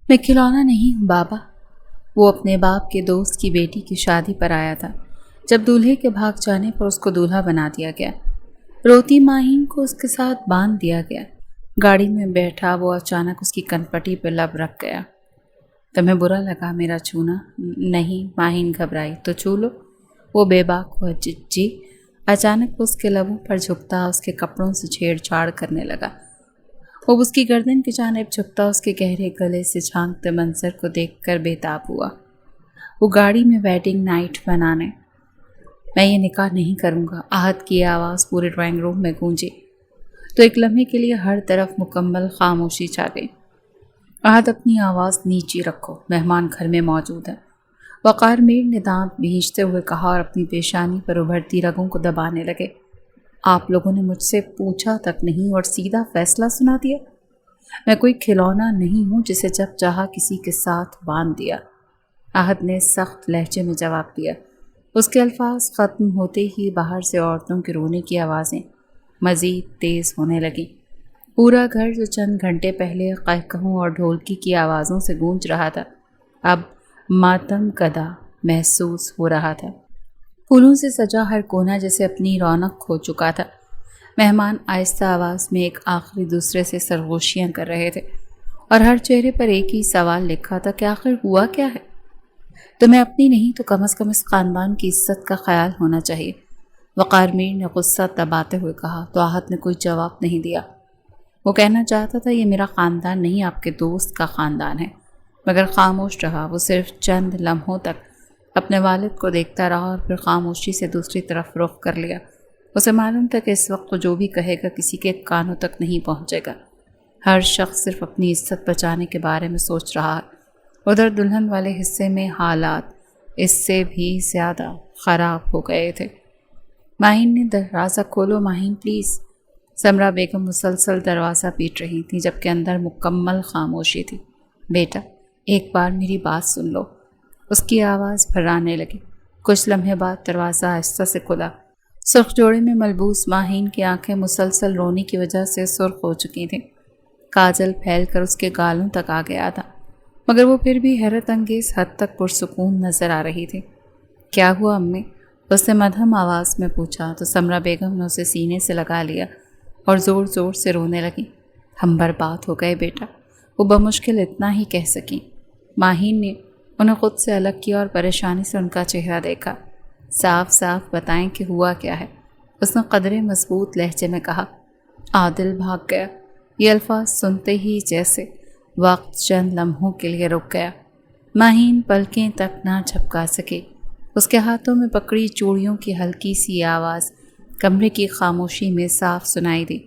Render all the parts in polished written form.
میں کھلونا نہیں ہوں بابا۔ وہ اپنے باپ کے دوست کی بیٹی کی شادی پر آیا تھا جب دولہے کے بھاگ جانے پر اس کو دولہا بنا دیا گیا۔ روتی ماہین کو اس کے ساتھ باندھ دیا گیا۔ گاڑی میں بیٹھا وہ اچانک اس کی کنپٹی پہ لب رکھ گیا۔ تمہیں برا لگا میرا چھونا؟ نہیں، ماہین گھبرائی۔ تو چھو لو۔ وہ بے باک ہوا۔ جی۔ اچانک اس کے لبوں پر جھکتا اس کے کپڑوں سے چھیڑ چھاڑ کرنے لگا۔ وہ اس کی گردن کی جانب جھکتا اس کے گہرے گلے سے جھانکتے منظر کو دیکھ کر بےتاب ہوا۔ وہ گاڑی میں ویڈنگ نائٹ منانے۔ میں یہ نکاح نہیں کروں گا، آہت کی آواز پورے ڈرائنگ روم میں گونجی تو ایک لمحے کے لیے ہر طرف مکمل خاموشی چھا گئی۔ آہت اپنی آواز نیچی رکھو، مہمان گھر میں موجود ہے، وقار میر نے دانت بھینچتے ہوئے کہا اور اپنی پیشانی پر ابھرتی رگوں کو دبانے لگے۔ آپ لوگوں نے مجھ سے پوچھا تک نہیں اور سیدھا فیصلہ سنا دیا۔ میں کوئی کھلونا نہیں ہوں جسے جب چاہا کسی کے ساتھ باندھ دیا، آہت نے سخت لہجے میں جواب دیا۔ اس کے الفاظ ختم ہوتے ہی باہر سے عورتوں کے رونے کی آوازیں مزید تیز ہونے لگیں۔ پورا گھر جو چند گھنٹے پہلے قہقہوں اور ڈھولکی کی آوازوں سے گونج رہا تھا اب ماتم کدا محسوس ہو رہا تھا۔ پھولوں سے سجا ہر کونا جیسے اپنی رونق کھو چکا تھا۔ مہمان آہستہ آواز میں ایک آخری دوسرے سے سرگوشیاں کر رہے تھے اور ہر چہرے پر ایک ہی سوال لکھا تھا کہ آخر ہوا کیا ہے؟ تمہیں اپنی نہیں تو کم از کم اس خاندان کی عزت کا خیال ہونا چاہیے، وقار میر نے غصہ دباتے ہوئے کہا تو آہت نے کوئی جواب نہیں دیا۔ وہ کہنا چاہتا تھا یہ میرا خاندان نہیں، آپ کے دوست کا خاندان ہے، مگر خاموش رہا۔ وہ صرف چند لمحوں تک اپنے والد کو دیکھتا رہا اور پھر خاموشی سے دوسری طرف رخ کر لیا۔ اسے معلوم تھا کہ اس وقت وہ جو بھی کہے گا کسی کے کانوں تک نہیں پہنچے گا۔ ہر شخص صرف اپنی عزت بچانے کے بارے میں سوچ رہا ہے۔ ادھر دلہن والے حصے میں حالات اس سے بھی زیادہ خراب ہو گئے تھے۔ ماہین نے دروازہ کھولو ماہین پلیز۔ سمرا بیگم مسلسل دروازہ پیٹ رہی تھی جبکہ اندر مکمل خاموشی تھی۔ بیٹا ایک بار میری بات سن لو، اس کی آواز بھرانے لگی۔ کچھ لمحے بعد دروازہ آہستہ سے کھلا۔ سرخ جوڑے میں ملبوس ماہین کی آنکھیں مسلسل رونے کی وجہ سے سرخ ہو چکی تھیں۔ کاجل پھیل کر اس کے گالوں تک آ گیا تھا مگر وہ پھر بھی حیرت انگیز حد تک پرسکون نظر آ رہی تھی۔ کیا ہوا امی؟ اس نے مدھم آواز میں پوچھا تو سمرا بیگم نے اسے سینے سے لگا لیا اور زور زور سے رونے لگی۔ ہم برباد ہو گئے بیٹا، وہ بمشکل اتنا ہی کہہ سکیں۔ ماہین نے انہیں خود سے الگ کیا اور پریشانی سے ان کا چہرہ دیکھا۔ صاف صاف بتائیں کہ ہوا کیا ہے، اس نے قدرے مضبوط لہجے میں کہا۔ عادل بھاگ گیا۔ یہ الفاظ سنتے ہی جیسے وقت چند لمحوں کے لیے رک گیا۔ ماہین پلکیں تک نہ جھپکا سکے۔ اس کے ہاتھوں میں پکڑی چوڑیوں کی ہلکی سی آواز کمرے کی خاموشی میں صاف سنائی دی۔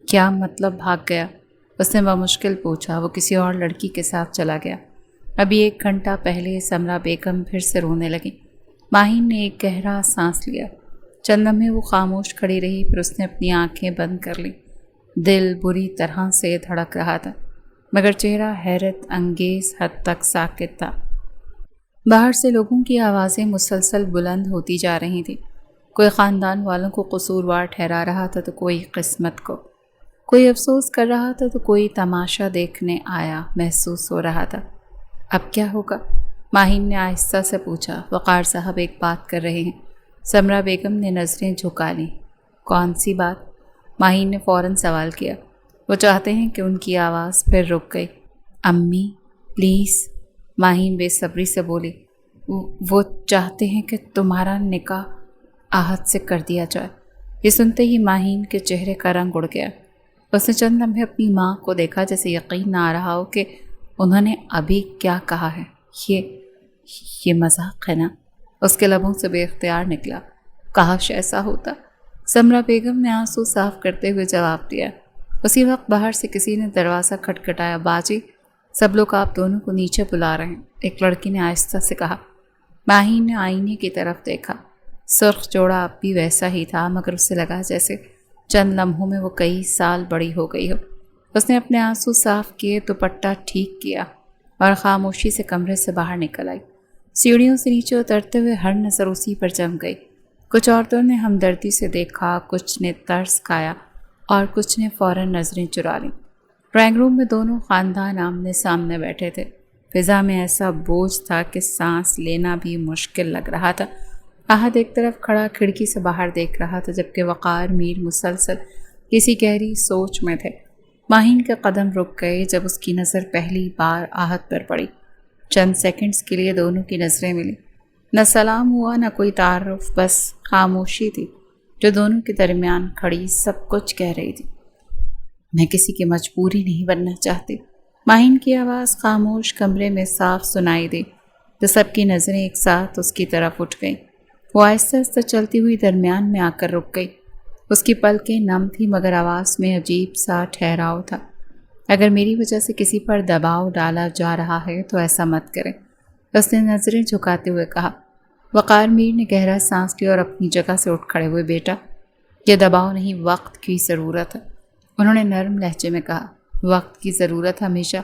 کیا مطلب بھاگ گیا؟ اس نے بمشکل پوچھا۔ وہ کسی اور لڑکی کے ساتھ چلا گیا۔ ابھی 1 گھنٹہ پہلے سمرا بیگم پھر سے رونے لگی۔ ماہین نے ایک گہرا سانس لیا۔ چند لمحے وہ خاموش کھڑی رہی پھر اس نے اپنی آنکھیں بند کر لی۔ دل بری طرح سے دھڑک رہا تھا مگر چہرہ حیرت انگیز حد تک ساکت تھا۔ باہر سے لوگوں کی آوازیں مسلسل بلند ہوتی جا رہی تھیں۔ کوئی خاندان والوں کو قصوروار ٹھہرا رہا تھا تو کوئی قسمت کو، کوئی افسوس کر رہا تھا تو کوئی تماشا دیکھنے آیا محسوس ہو رہا تھا۔ اب کیا ہوگا؟ ماہین نے آہستہ سے پوچھا۔ وقار صاحب ایک بات کر رہے ہیں۔ سمرا بیگم نے نظریں جھکا لیں۔ کون سی بات؟ ماہین نے فوراً سوال کیا۔ وہ چاہتے ہیں کہ ان کی آواز پھر رک گئی۔ امی پلیز، ماہین بے صبری سے بولی۔ وہ چاہتے ہیں کہ تمہارا نکاح آہت سے کر دیا جائے۔ یہ سنتے ہی ماہین کے چہرے کا رنگ اڑ گیا۔ اس نے چند لمحے اپنی ماں کو دیکھا جیسے یقین نہ آ رہا ہو کہ انہوں نے ابھی کیا کہا ہے۔ یہ مذاق ہے نا؟ اس کے لبوں سے بے اختیار نکلا۔ کاش ایسا ہوتا۔ سمرا بیگم نے آنسو صاف کرتے ہوئے جواب دیا۔ اسی وقت باہر سے کسی نے دروازہ کھٹکھٹایا۔ باجی، سب لوگ آپ دونوں کو نیچے بلا رہے ہیں، ایک لڑکی نے آہستہ سے کہا۔ ماہین نے آئینے کی طرف دیکھا۔ سرخ جوڑا اب بھی ویسا ہی تھا مگر اسے لگا جیسے چند لمحوں میں وہ کئی سال بڑی ہو گئی ہو۔ اس نے اپنے آنسو صاف کیے، دوپٹہ ٹھیک کیا اور خاموشی سے کمرے سے باہر نکل آئی۔ سیڑھیوں سے نیچے اترتے ہوئے ہر نظر اسی پر جم گئی۔ کچھ عورتوں نے ہمدردی سے دیکھا، کچھ نے ترس کھایا اور کچھ نے فوراً نظریں چرا لیں۔ ڈرائنگ روم میں دونوں خاندان آمنے سامنے بیٹھے تھے۔ فضا میں ایسا بوجھ تھا کہ سانس لینا بھی مشکل لگ رہا تھا۔ احد ایک طرف کھڑا کھڑکی سے باہر دیکھ رہا تھا، جبکہ وقار میر مسلسل کسی گہری سوچ میں تھے۔ ماہین کے قدم رک گئے جب اس کی نظر پہلی بار احد پر پڑی۔ چند سیکنڈز کے لیے دونوں کی نظریں ملی۔ نہ سلام ہوا، نہ کوئی تعارف، بس خاموشی تھی جو دونوں کے درمیان کھڑی سب کچھ کہہ رہی تھی۔ میں کسی کی مجبوری نہیں بننا چاہتی۔ ماہین کی آواز خاموش کمرے میں صاف سنائی دی تو سب کی نظریں ایک ساتھ اس کی طرف اٹھ گئیں۔ وہ آہستہ آہستہ چلتی ہوئی درمیان میں آ کر رک گئی۔ اس کی پلکیں نم تھی مگر آواز میں عجیب سا ٹھہراؤ تھا۔ اگر میری وجہ سے کسی پر دباؤ ڈالا جا رہا ہے تو ایسا مت کریں، اس نے نظریں جھکاتے ہوئے کہا۔ وقار میر نے گہرا سانس لیا اور اپنی جگہ سے اٹھ کھڑے ہوئے۔ بیٹا، یہ دباؤ نہیں، وقت کی ضرورت ہے، انہوں نے نرم لہجے میں کہا۔ وقت کی ضرورت ہمیشہ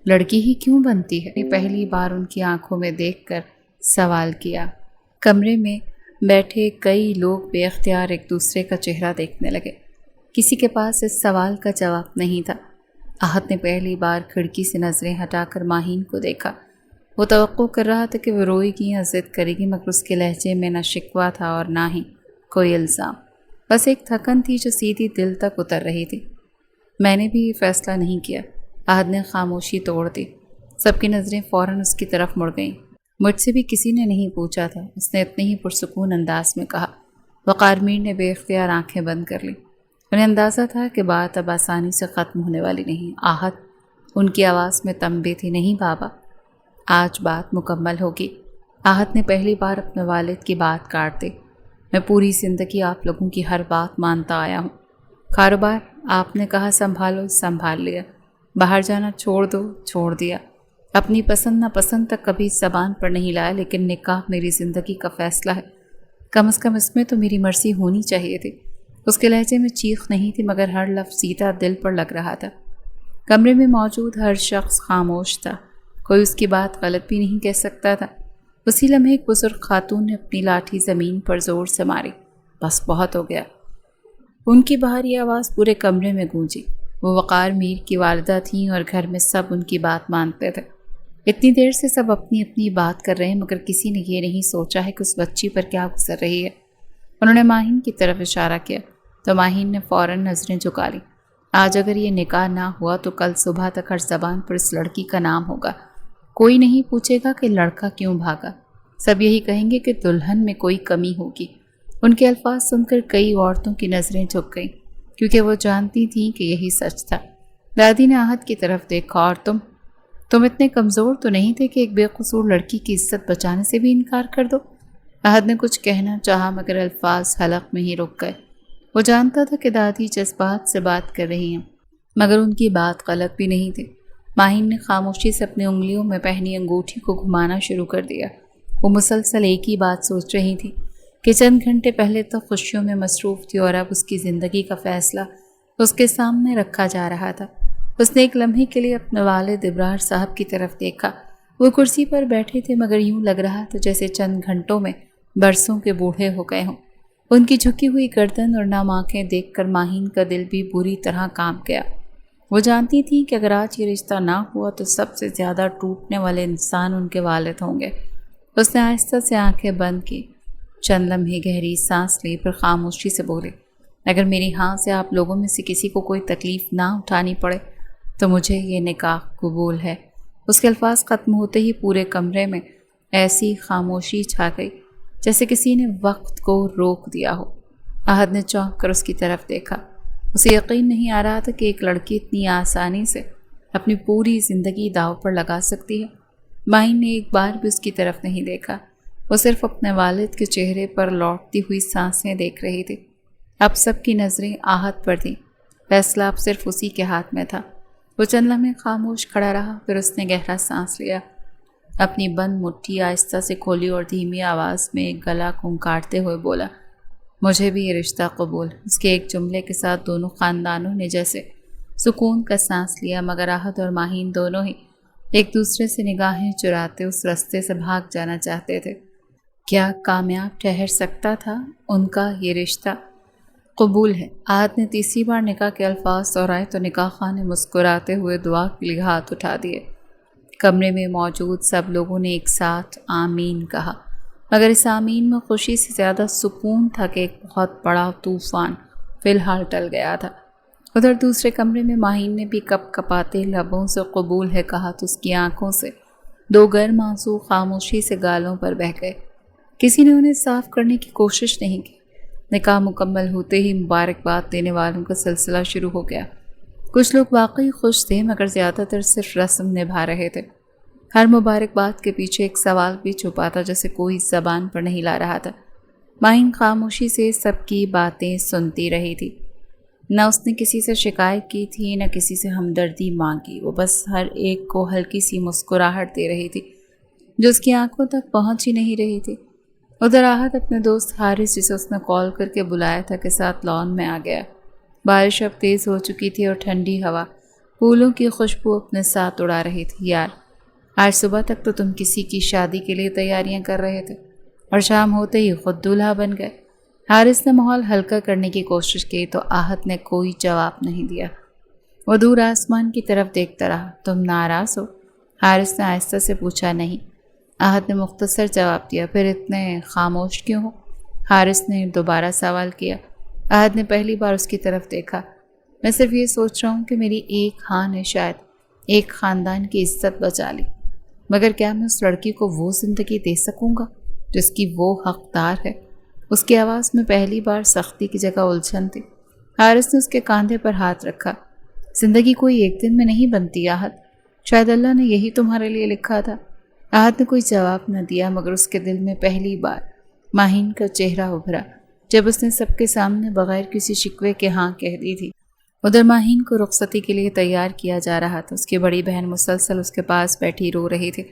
لڑکی ہی کیوں بنتی ہے؟ پہلی بار ان کی آنکھوں میں دیکھ کر سوال کیا۔ کمرے میں بیٹھے کئی لوگ بے اختیار ایک دوسرے کا چہرہ دیکھنے لگے۔ کسی کے پاس اس سوال کا جواب نہیں تھا۔ احد نے پہلی بار کھڑکی سے نظریں ہٹا کر ماہین کو دیکھا۔ وہ توقع کر رہا تھا کہ وہ روئے گی یا ضد کرے گی، مگر اس کے لہجے میں نہ شکوہ تھا اور نہ ہی کوئی الزام، بس ایک تھکن تھی جو سیدھی دل تک اتر رہی تھی۔ میں نے بھی یہ فیصلہ نہیں کیا، احد نے خاموشی توڑ دی۔ سب کی نظریں فوراً اس کی طرف مڑ گئیں۔ مجھ سے بھی کسی نے نہیں پوچھا تھا، اس نے اتنے ہی پرسکون انداز میں کہا۔ وقار میر نے بے اختیار آنکھیں بند کر لیں۔ انہیں اندازہ تھا کہ بات اب آسانی سے ختم ہونے والی نہیں۔ احد، ان کی آواز میں تنبیہ تھی۔ نہیں بابا، آج بات مکمل ہوگی۔ احد نے پہلی بار اپنے والد کی بات کاٹ دی۔ میں پوری زندگی آپ لوگوں کی ہر بات مانتا آیا ہوں۔ کاروبار آپ نے کہا سنبھالو، سنبھال لیا۔ باہر جانا چھوڑ دو، چھوڑ دیا۔ اپنی پسند ناپسند تک کبھی زبان پر نہیں لایا، لیکن نکاح میری زندگی کا فیصلہ ہے، کم از کم اس میں تو میری مرضی ہونی چاہیے تھی۔ اس کے لہجے میں چیخ نہیں تھی مگر ہر لفظ سیدھا دل پر لگ رہا تھا۔ کمرے میں موجود ہر شخص خاموش تھا، کوئی اس کی بات غلط بھی نہیں کہہ سکتا تھا۔ اسی لمحے ایک بزرگ خاتون نے اپنی لاٹھی زمین پر زور سے ماری۔ بس بہت ہو گیا۔ ان کی بھاری آواز پورے کمرے میں گونجی۔ وہ وقار میر کی والدہ تھیں اور گھر میں سب ان کی بات مانتے تھے۔ اتنی دیر سے سب اپنی اپنی بات کر رہے ہیں مگر کسی نے یہ نہیں سوچا ہے کہ اس بچی پر کیا گزر رہی ہے۔ انہوں نے ماہین کی طرف اشارہ کیا تو ماہین نے فوراً نظریں جھکا لیں۔ آج اگر یہ نکاح نہ ہوا تو کل صبح تک ہر زبان پر اس لڑکی کا نام ہوگا۔ کوئی نہیں پوچھے گا کہ لڑکا کیوں بھاگا، سب یہی کہیں گے کہ دلہن میں کوئی کمی ہوگی۔ ان کے الفاظ سن کر کئی عورتوں کی نظریں جھک گئیں کیونکہ وہ جانتی تھیں کہ یہی سچ تھا۔ دادی نے احد کی طرف دیکھا۔ اور تم اتنے کمزور تو نہیں تھے کہ ایک بے قصور لڑکی کی عزت بچانے سے بھی انکار کر دو؟ احد نے کچھ کہنا چاہا مگر الفاظ حلق میں ہی رک گئے۔ وہ جانتا تھا کہ دادی جذبات سے بات کر رہی ہیں مگر ان کی بات غلط بھی نہیں تھی۔ ماہین نے خاموشی سے اپنی انگلیوں میں پہنی انگوٹھی کو گھمانا شروع کر دیا۔ وہ مسلسل ایک ہی بات سوچ رہی تھی کہ چند گھنٹے پہلے تک خوشیوں میں مصروف تھی اور اب اس کی زندگی کا فیصلہ اس کے سامنے رکھا جا رہا تھا۔ اس نے ایک لمحے کے لیے اپنے والد ابرار صاحب کی طرف دیکھا۔ وہ کرسی پر بیٹھے تھے مگر یوں لگ رہا تھا جیسے چند گھنٹوں میں برسوں کے بوڑھے ہو گئے ہوں۔ ان کی جھکی ہوئی گردن اور نم آنکھیں دیکھ کر ماہین کا دل بھی بری طرح کانپ گیا۔ وہ جانتی تھی کہ اگر آج یہ رشتہ نہ ہوا تو سب سے زیادہ ٹوٹنے والے انسان ان کے والد ہوں گے۔ اس نے آہستہ سے آنکھیں بند کی، چند لمحے گہری سانس لی، پھر خاموشی سے بولی، اگر میری ہاں سے آپ لوگوں میں سے کسی کو کوئی تکلیف نہ اٹھانی پڑے تو مجھے یہ نکاح قبول ہے۔ اس کے الفاظ ختم ہوتے ہی پورے کمرے میں ایسی خاموشی چھا گئی جیسے کسی نے وقت کو روک دیا ہو۔ احد نے چونک کر اس کی طرف دیکھا۔ اسے یقین نہیں آ رہا تھا کہ ایک لڑکی اتنی آسانی سے اپنی پوری زندگی داؤ پر لگا سکتی ہے۔ ماہین نے ایک بار بھی اس کی طرف نہیں دیکھا، وہ صرف اپنے والد کے چہرے پر لوٹتی ہوئی سانسیں دیکھ رہی تھی۔ اب سب کی نظریں احد پر تھیں، فیصلہ اب صرف اسی کے ہاتھ میں تھا۔ وہ چند لمحے خاموش کھڑا رہا، پھر اس نے گہرا سانس لیا، اپنی بند مٹھی آہستہ سے کھولی اور دھیمی آواز میں ایک گلا کھنکارتے ہوئے بولا، مجھے بھی یہ رشتہ قبول۔ اس کے ایک جملے کے ساتھ دونوں خاندانوں نے جیسے سکون کا سانس لیا مگر احد اور ماہین دونوں ہی ایک دوسرے سے نگاہیں چراتے اس رستے سے بھاگ جانا چاہتے تھے۔ کیا کامیاب ٹھہر سکتا تھا ان کا یہ رشتہ؟ قبول ہے۔ آہت نے تیسری بار نکاح کے الفاظ دہرائے تو نکاح خواہ نے مسکراتے ہوئے دعا کے لیے ہاتھ اٹھا دیے۔ کمرے میں موجود سب لوگوں نے ایک ساتھ آمین کہا، مگر اس آمین میں خوشی سے زیادہ سکون تھا کہ ایک بہت بڑا طوفان فی الحال ٹل گیا تھا۔ ادھر دوسرے کمرے میں ماہین نے بھی کپ کپاتے لبوں سے قبول ہے کہا تو اس کی آنکھوں سے دو گرم آنسو خاموشی سے گالوں پر بہہ گئے۔ کسی نے انہیں صاف کرنے کی کوشش نہیں کی۔ نکاح مکمل ہوتے ہی مبارکباد دینے والوں کا سلسلہ شروع ہو گیا۔ کچھ لوگ واقعی خوش تھے مگر زیادہ تر صرف رسم نبھا رہے تھے۔ ہر مبارکباد کے پیچھے ایک سوال بھی چھپا تھا جسے کوئی زبان پر نہیں لا رہا تھا۔ ماہین خاموشی سے سب کی باتیں سنتی رہی تھی۔ نہ اس نے کسی سے شکایت کی تھی نہ کسی سے ہمدردی مانگی، وہ بس ہر ایک کو ہلکی سی مسکراہٹ دے رہی تھی جو اس کی آنکھوں تک پہنچ ہی نہیں رہی تھی۔ ادھر آہت اپنے دوست حارث جسے اس نے کال کر کے بلایا تھا کے ساتھ لان میں آ گیا۔ بارش اب تیز ہو چکی تھی اور ٹھنڈی ہوا پھولوں کی خوشبو اپنے ساتھ اڑا رہی تھی۔ یار، آج صبح تک تو تم کسی کی شادی کے لیے تیاریاں کر رہے تھے اور شام ہوتے ہی خود دولہا بن گئے۔ حارث نے ماحول ہلکا کرنے کی کوشش کی تو آہت نے کوئی جواب نہیں دیا۔ وہ دور آسمان کی طرف دیکھتا رہا۔ تم ناراض ہو؟ حارث نے آہستہ سے پوچھا۔ نہیں، آہت نے مختصر جواب دیا۔ پھر اتنے خاموش کیوں ہو؟ حارث نے دوبارہ سوال کیا۔ آہت نے پہلی بار اس کی طرف دیکھا۔ میں صرف یہ سوچ رہا ہوں کہ میری ایک ہاں نے شاید ایک خاندان کی عزت بچا لی، مگر کیا میں اس لڑکی کو وہ زندگی دے سکوں گا جس کی وہ حقدار ہے؟ اس کی آواز میں پہلی بار سختی کی جگہ الجھن تھی۔ حارث نے اس کے کاندھے پر ہاتھ رکھا۔ زندگی کوئی ایک دن میں نہیں بنتی آہت، شاید اللہ نے یہی تمہارے لیے لکھا تھا۔ آہت نے کوئی جواب نہ دیا مگر اس کے دل میں پہلی بار ماہین کا چہرہ ابھرا جب اس نے سب کے سامنے بغیر کسی شکوے کے ہاں کہہ دی تھی۔ ادھر ماہین کو رخصتی کے لیے تیار کیا جا رہا تھا۔ اس کی بڑی بہن مسلسل اس کے پاس بیٹھی رو رہی تھی۔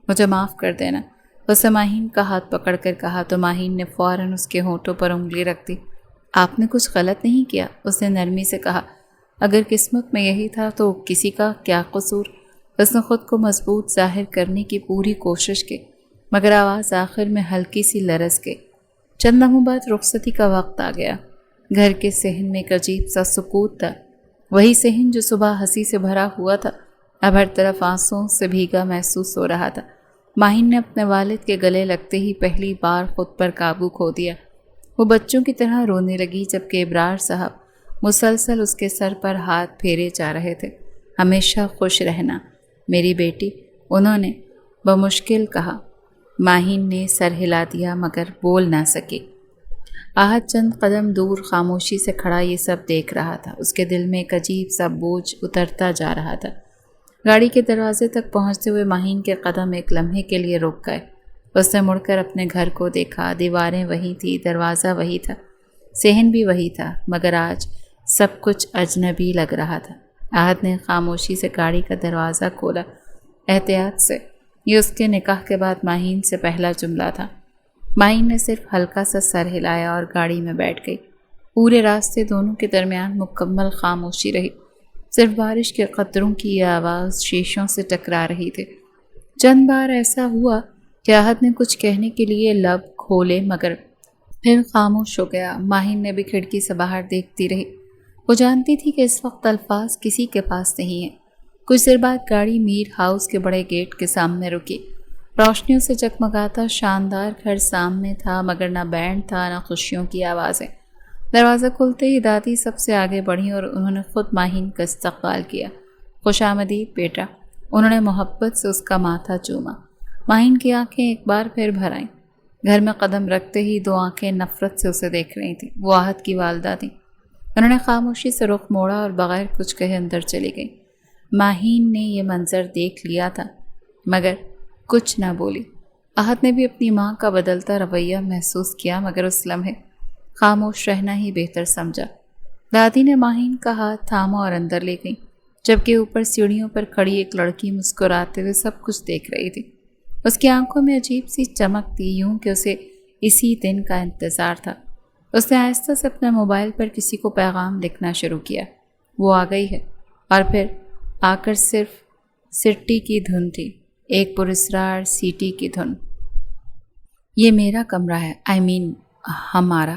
مجھے معاف کر دینا، اسے ماہین کا ہاتھ پکڑ کر کہا تو ماہین نے فوراً اس کے ہونٹوں پر انگلی رکھ دی۔ آپ نے کچھ غلط نہیں کیا، اس نے نرمی سے کہا۔ اگر قسمت میں یہی تھا تو کسی کا کیا قصور؟ اس نے خود کو مضبوط ظاہر کرنے کی پوری کوشش کی مگر آواز آخر میں ہلکی سی لرز گئی۔ چند لمحوں بعد رخصتی کا وقت آ گیا۔ گھر کے صحن میں ایک عجیب سا سکوت تھا، وہی صحن جو صبح ہنسی سے بھرا ہوا تھا اب ہر طرف آنسوؤں سے بھیگا محسوس ہو رہا تھا۔ ماہین نے اپنے والد کے گلے لگتے ہی پہلی بار خود پر قابو کھو دیا۔ وہ بچوں کی طرح رونے لگی جبکہ ابرار صاحب مسلسل اس کے سر پر ہاتھ پھیرے جا رہے تھے۔ ہمیشہ خوش رہنا میری بیٹی، انہوں نے بمشکل کہا۔ ماہین نے سر ہلا دیا مگر بول نہ سکی۔ آہت چند قدم دور خاموشی سے کھڑا یہ سب دیکھ رہا تھا۔ اس کے دل میں ایک عجیب سا بوجھ اترتا جا رہا تھا۔ گاڑی کے دروازے تک پہنچتے ہوئے ماہین کے قدم ایک لمحے کے لیے رک گئے۔ اس نے مڑ کر اپنے گھر کو دیکھا۔ دیواریں وہی تھی، دروازہ وہی تھا، صحن بھی وہی تھا، مگر آج سب کچھ اجنبی لگ رہا تھا۔ آہت نے خاموشی سے گاڑی کا دروازہ کھولا، احتیاط سے۔ یہ اس کے نکاح کے بعد ماہین سے پہلا جملہ تھا۔ ماہین نے صرف ہلکا سا سر ہلایا اور گاڑی میں بیٹھ گئی۔ پورے راستے دونوں کے درمیان مکمل خاموشی رہی، صرف بارش کے قطروں کی یہ آواز شیشوں سے ٹکرا رہی تھی۔ چند بار ایسا ہوا کہ آہت نے کچھ کہنے کے لیے لب کھولے مگر پھر خاموش ہو گیا۔ ماہین نے بھی کھڑکی سے باہر دیکھتی رہی۔ وہ جانتی تھی کہ اس وقت الفاظ کسی کے پاس نہیں ہیں۔ کچھ دیر بعد گاڑی میر ہاؤس کے بڑے گیٹ کے سامنے رکی۔ روشنیوں سے جگمگاتا شاندار گھر سامنے تھا مگر نہ بینڈ تھا نہ خوشیوں کی آوازیں۔ دروازہ کھلتے ہی دادی سب سے آگے بڑھی اور انہوں نے خود ماہین کا استقبال کیا۔ خوش آمدید بیٹا، انہوں نے محبت سے اس کا ماتھا چوما۔ ماہین کی آنکھیں ایک بار پھر بھر آئیں۔ گھر میں قدم رکھتے ہی دو آنکھیں نفرت سے اسے دیکھ رہی تھیں۔ وہ آہت کی والدہ تھیں۔ انہوں نے خاموشی سے رخ موڑا اور بغیر کچھ کہے اندر چلی گئی۔ ماہین نے یہ منظر دیکھ لیا تھا مگر کچھ نہ بولی۔ آہت نے بھی اپنی ماں کا بدلتا رویہ محسوس کیا مگر اس لمحے خاموش رہنا ہی بہتر سمجھا۔ دادی نے ماہین کا ہاتھ تھاما اور اندر لے گئی جبکہ اوپر سیڑھیوں پر کھڑی ایک لڑکی مسکراتے ہوئے سب کچھ دیکھ رہی تھی۔ اس کی آنکھوں میں عجیب سی چمک تھی، یوں کہ اسے اسی دن کا انتظار تھا۔ اس نے آہستہ سے اپنے موبائل پر کسی کو پیغام لکھنا شروع کیا۔ وہ آ گئی ہے، اور پھر آ کر صرف سٹی کی دھن تھی، ایک پراسرار سیٹی کی دھن۔ یہ میرا کمرہ ہے، ہمارا۔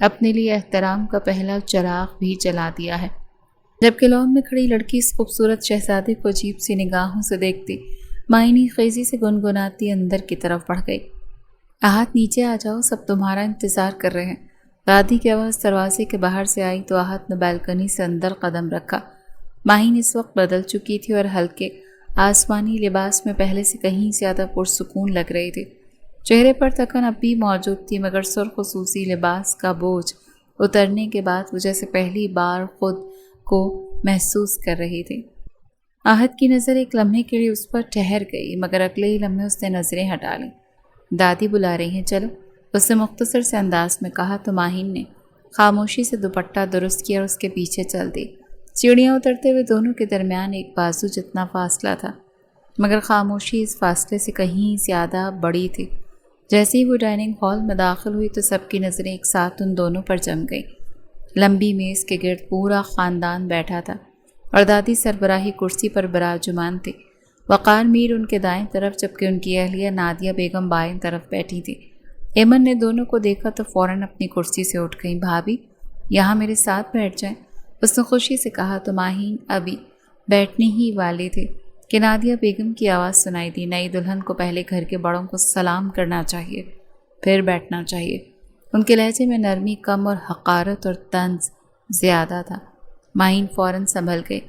اپنے لیے احترام کا پہلا چراغ بھی جلا دیا ہے۔ جبکہ لان میں کھڑی لڑکی اس خوبصورت شہزادے کو عجیب سی نگاہوں سے دیکھتی معنی خیزی سے گنگناتی اندر کی طرف بڑھ گئی۔ آہت نیچے آ جاؤ، سب تمہارا انتظار کر رہے ہیں۔ دادی کی آواز دروازے کے باہر سے آئی تو آہت نے بالکنی سے اندر قدم رکھا۔ ماہین اس وقت بدل چکی تھی اور ہلکے آسمانی لباس میں پہلے سے کہیں زیادہ پرسکون لگ رہی تھی۔ چہرے پر تھکن اب بھی موجود تھی، مگر سرخ خصوصی لباس کا بوجھ اترنے کے بعد وہ جیسے پہلی بار خود کو محسوس کر رہی تھی۔ آہت کی نظر ایک لمحے کے لیے اس پر ٹھہر گئی، مگر اگلے ہی لمحے اس نے نظریں ہٹا لیں۔ دادی بلا رہی ہیں، چلو، اس نے مختصر سے انداز میں کہا تو ماہین نے خاموشی سے دوپٹہ درست کیا اور اس کے پیچھے چل دی۔ سیڑھیاں اترتے ہوئے دونوں کے درمیان ایک بازو جتنا فاصلہ تھا، مگر خاموشی اس فاصلے سے کہیں زیادہ بڑی تھی۔ جیسے ہی وہ ڈائننگ ہال میں داخل ہوئی تو سب کی نظریں ایک ساتھ ان دونوں پر جم گئیں۔ لمبی میز کے گرد پورا خاندان بیٹھا تھا اور دادی سربراہی کرسی پر براجمان تھی۔ وقار میر ان کے دائیں طرف جبکہ ان کی اہلیہ نادیہ بیگم بائیں طرف بیٹھی تھی۔ ایمن نے دونوں کو دیکھا تو فوراً اپنی کرسی سے اٹھ گئی۔ بھابھی، یہاں میرے ساتھ بیٹھ جائیں، اس نے خوشی سے کہا تو ماہین ابھی بیٹھنے ہی والے تھے کہ نادیہ بیگم کی آواز سنائی دی، نئی دلہن کو پہلے گھر کے بڑوں کو سلام کرنا چاہیے، پھر بیٹھنا چاہیے۔ ان کے لہجے میں نرمی کم اور حقارت اور طنز زیادہ تھا۔ ماہین فوراً سنبھل گئے،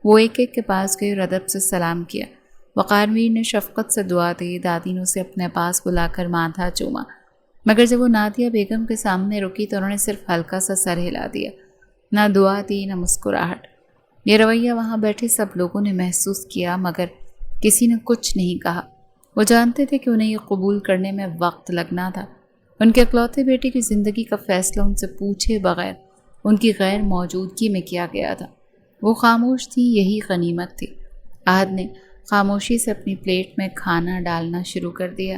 وہ ایک ایک کے پاس گئے اور ادب سے سلام کیا۔ وقار میر نے شفقت سے دعا دی، دادی نے اسے اپنے پاس بلا کر ماتھا چوما، مگر جب وہ نادیہ بیگم کے سامنے رکی تو انہوں نے صرف ہلکا سا سر ہلا دیا، نہ دعا دی نہ مسکراہٹ۔ یہ رویہ وہاں بیٹھے سب لوگوں نے محسوس کیا، مگر کسی نے کچھ نہیں کہا۔ وہ جانتے تھے کہ انہیں یہ قبول کرنے میں وقت لگنا تھا۔ ان کے اکلوتے بیٹے کی زندگی کا فیصلہ ان سے پوچھے بغیر ان کی غیر موجودگی میں کیا گیا تھا۔ وہ خاموش تھی، یہی غنیمت تھی۔ آہد نے خاموشی سے اپنی پلیٹ میں کھانا ڈالنا شروع کر دیا۔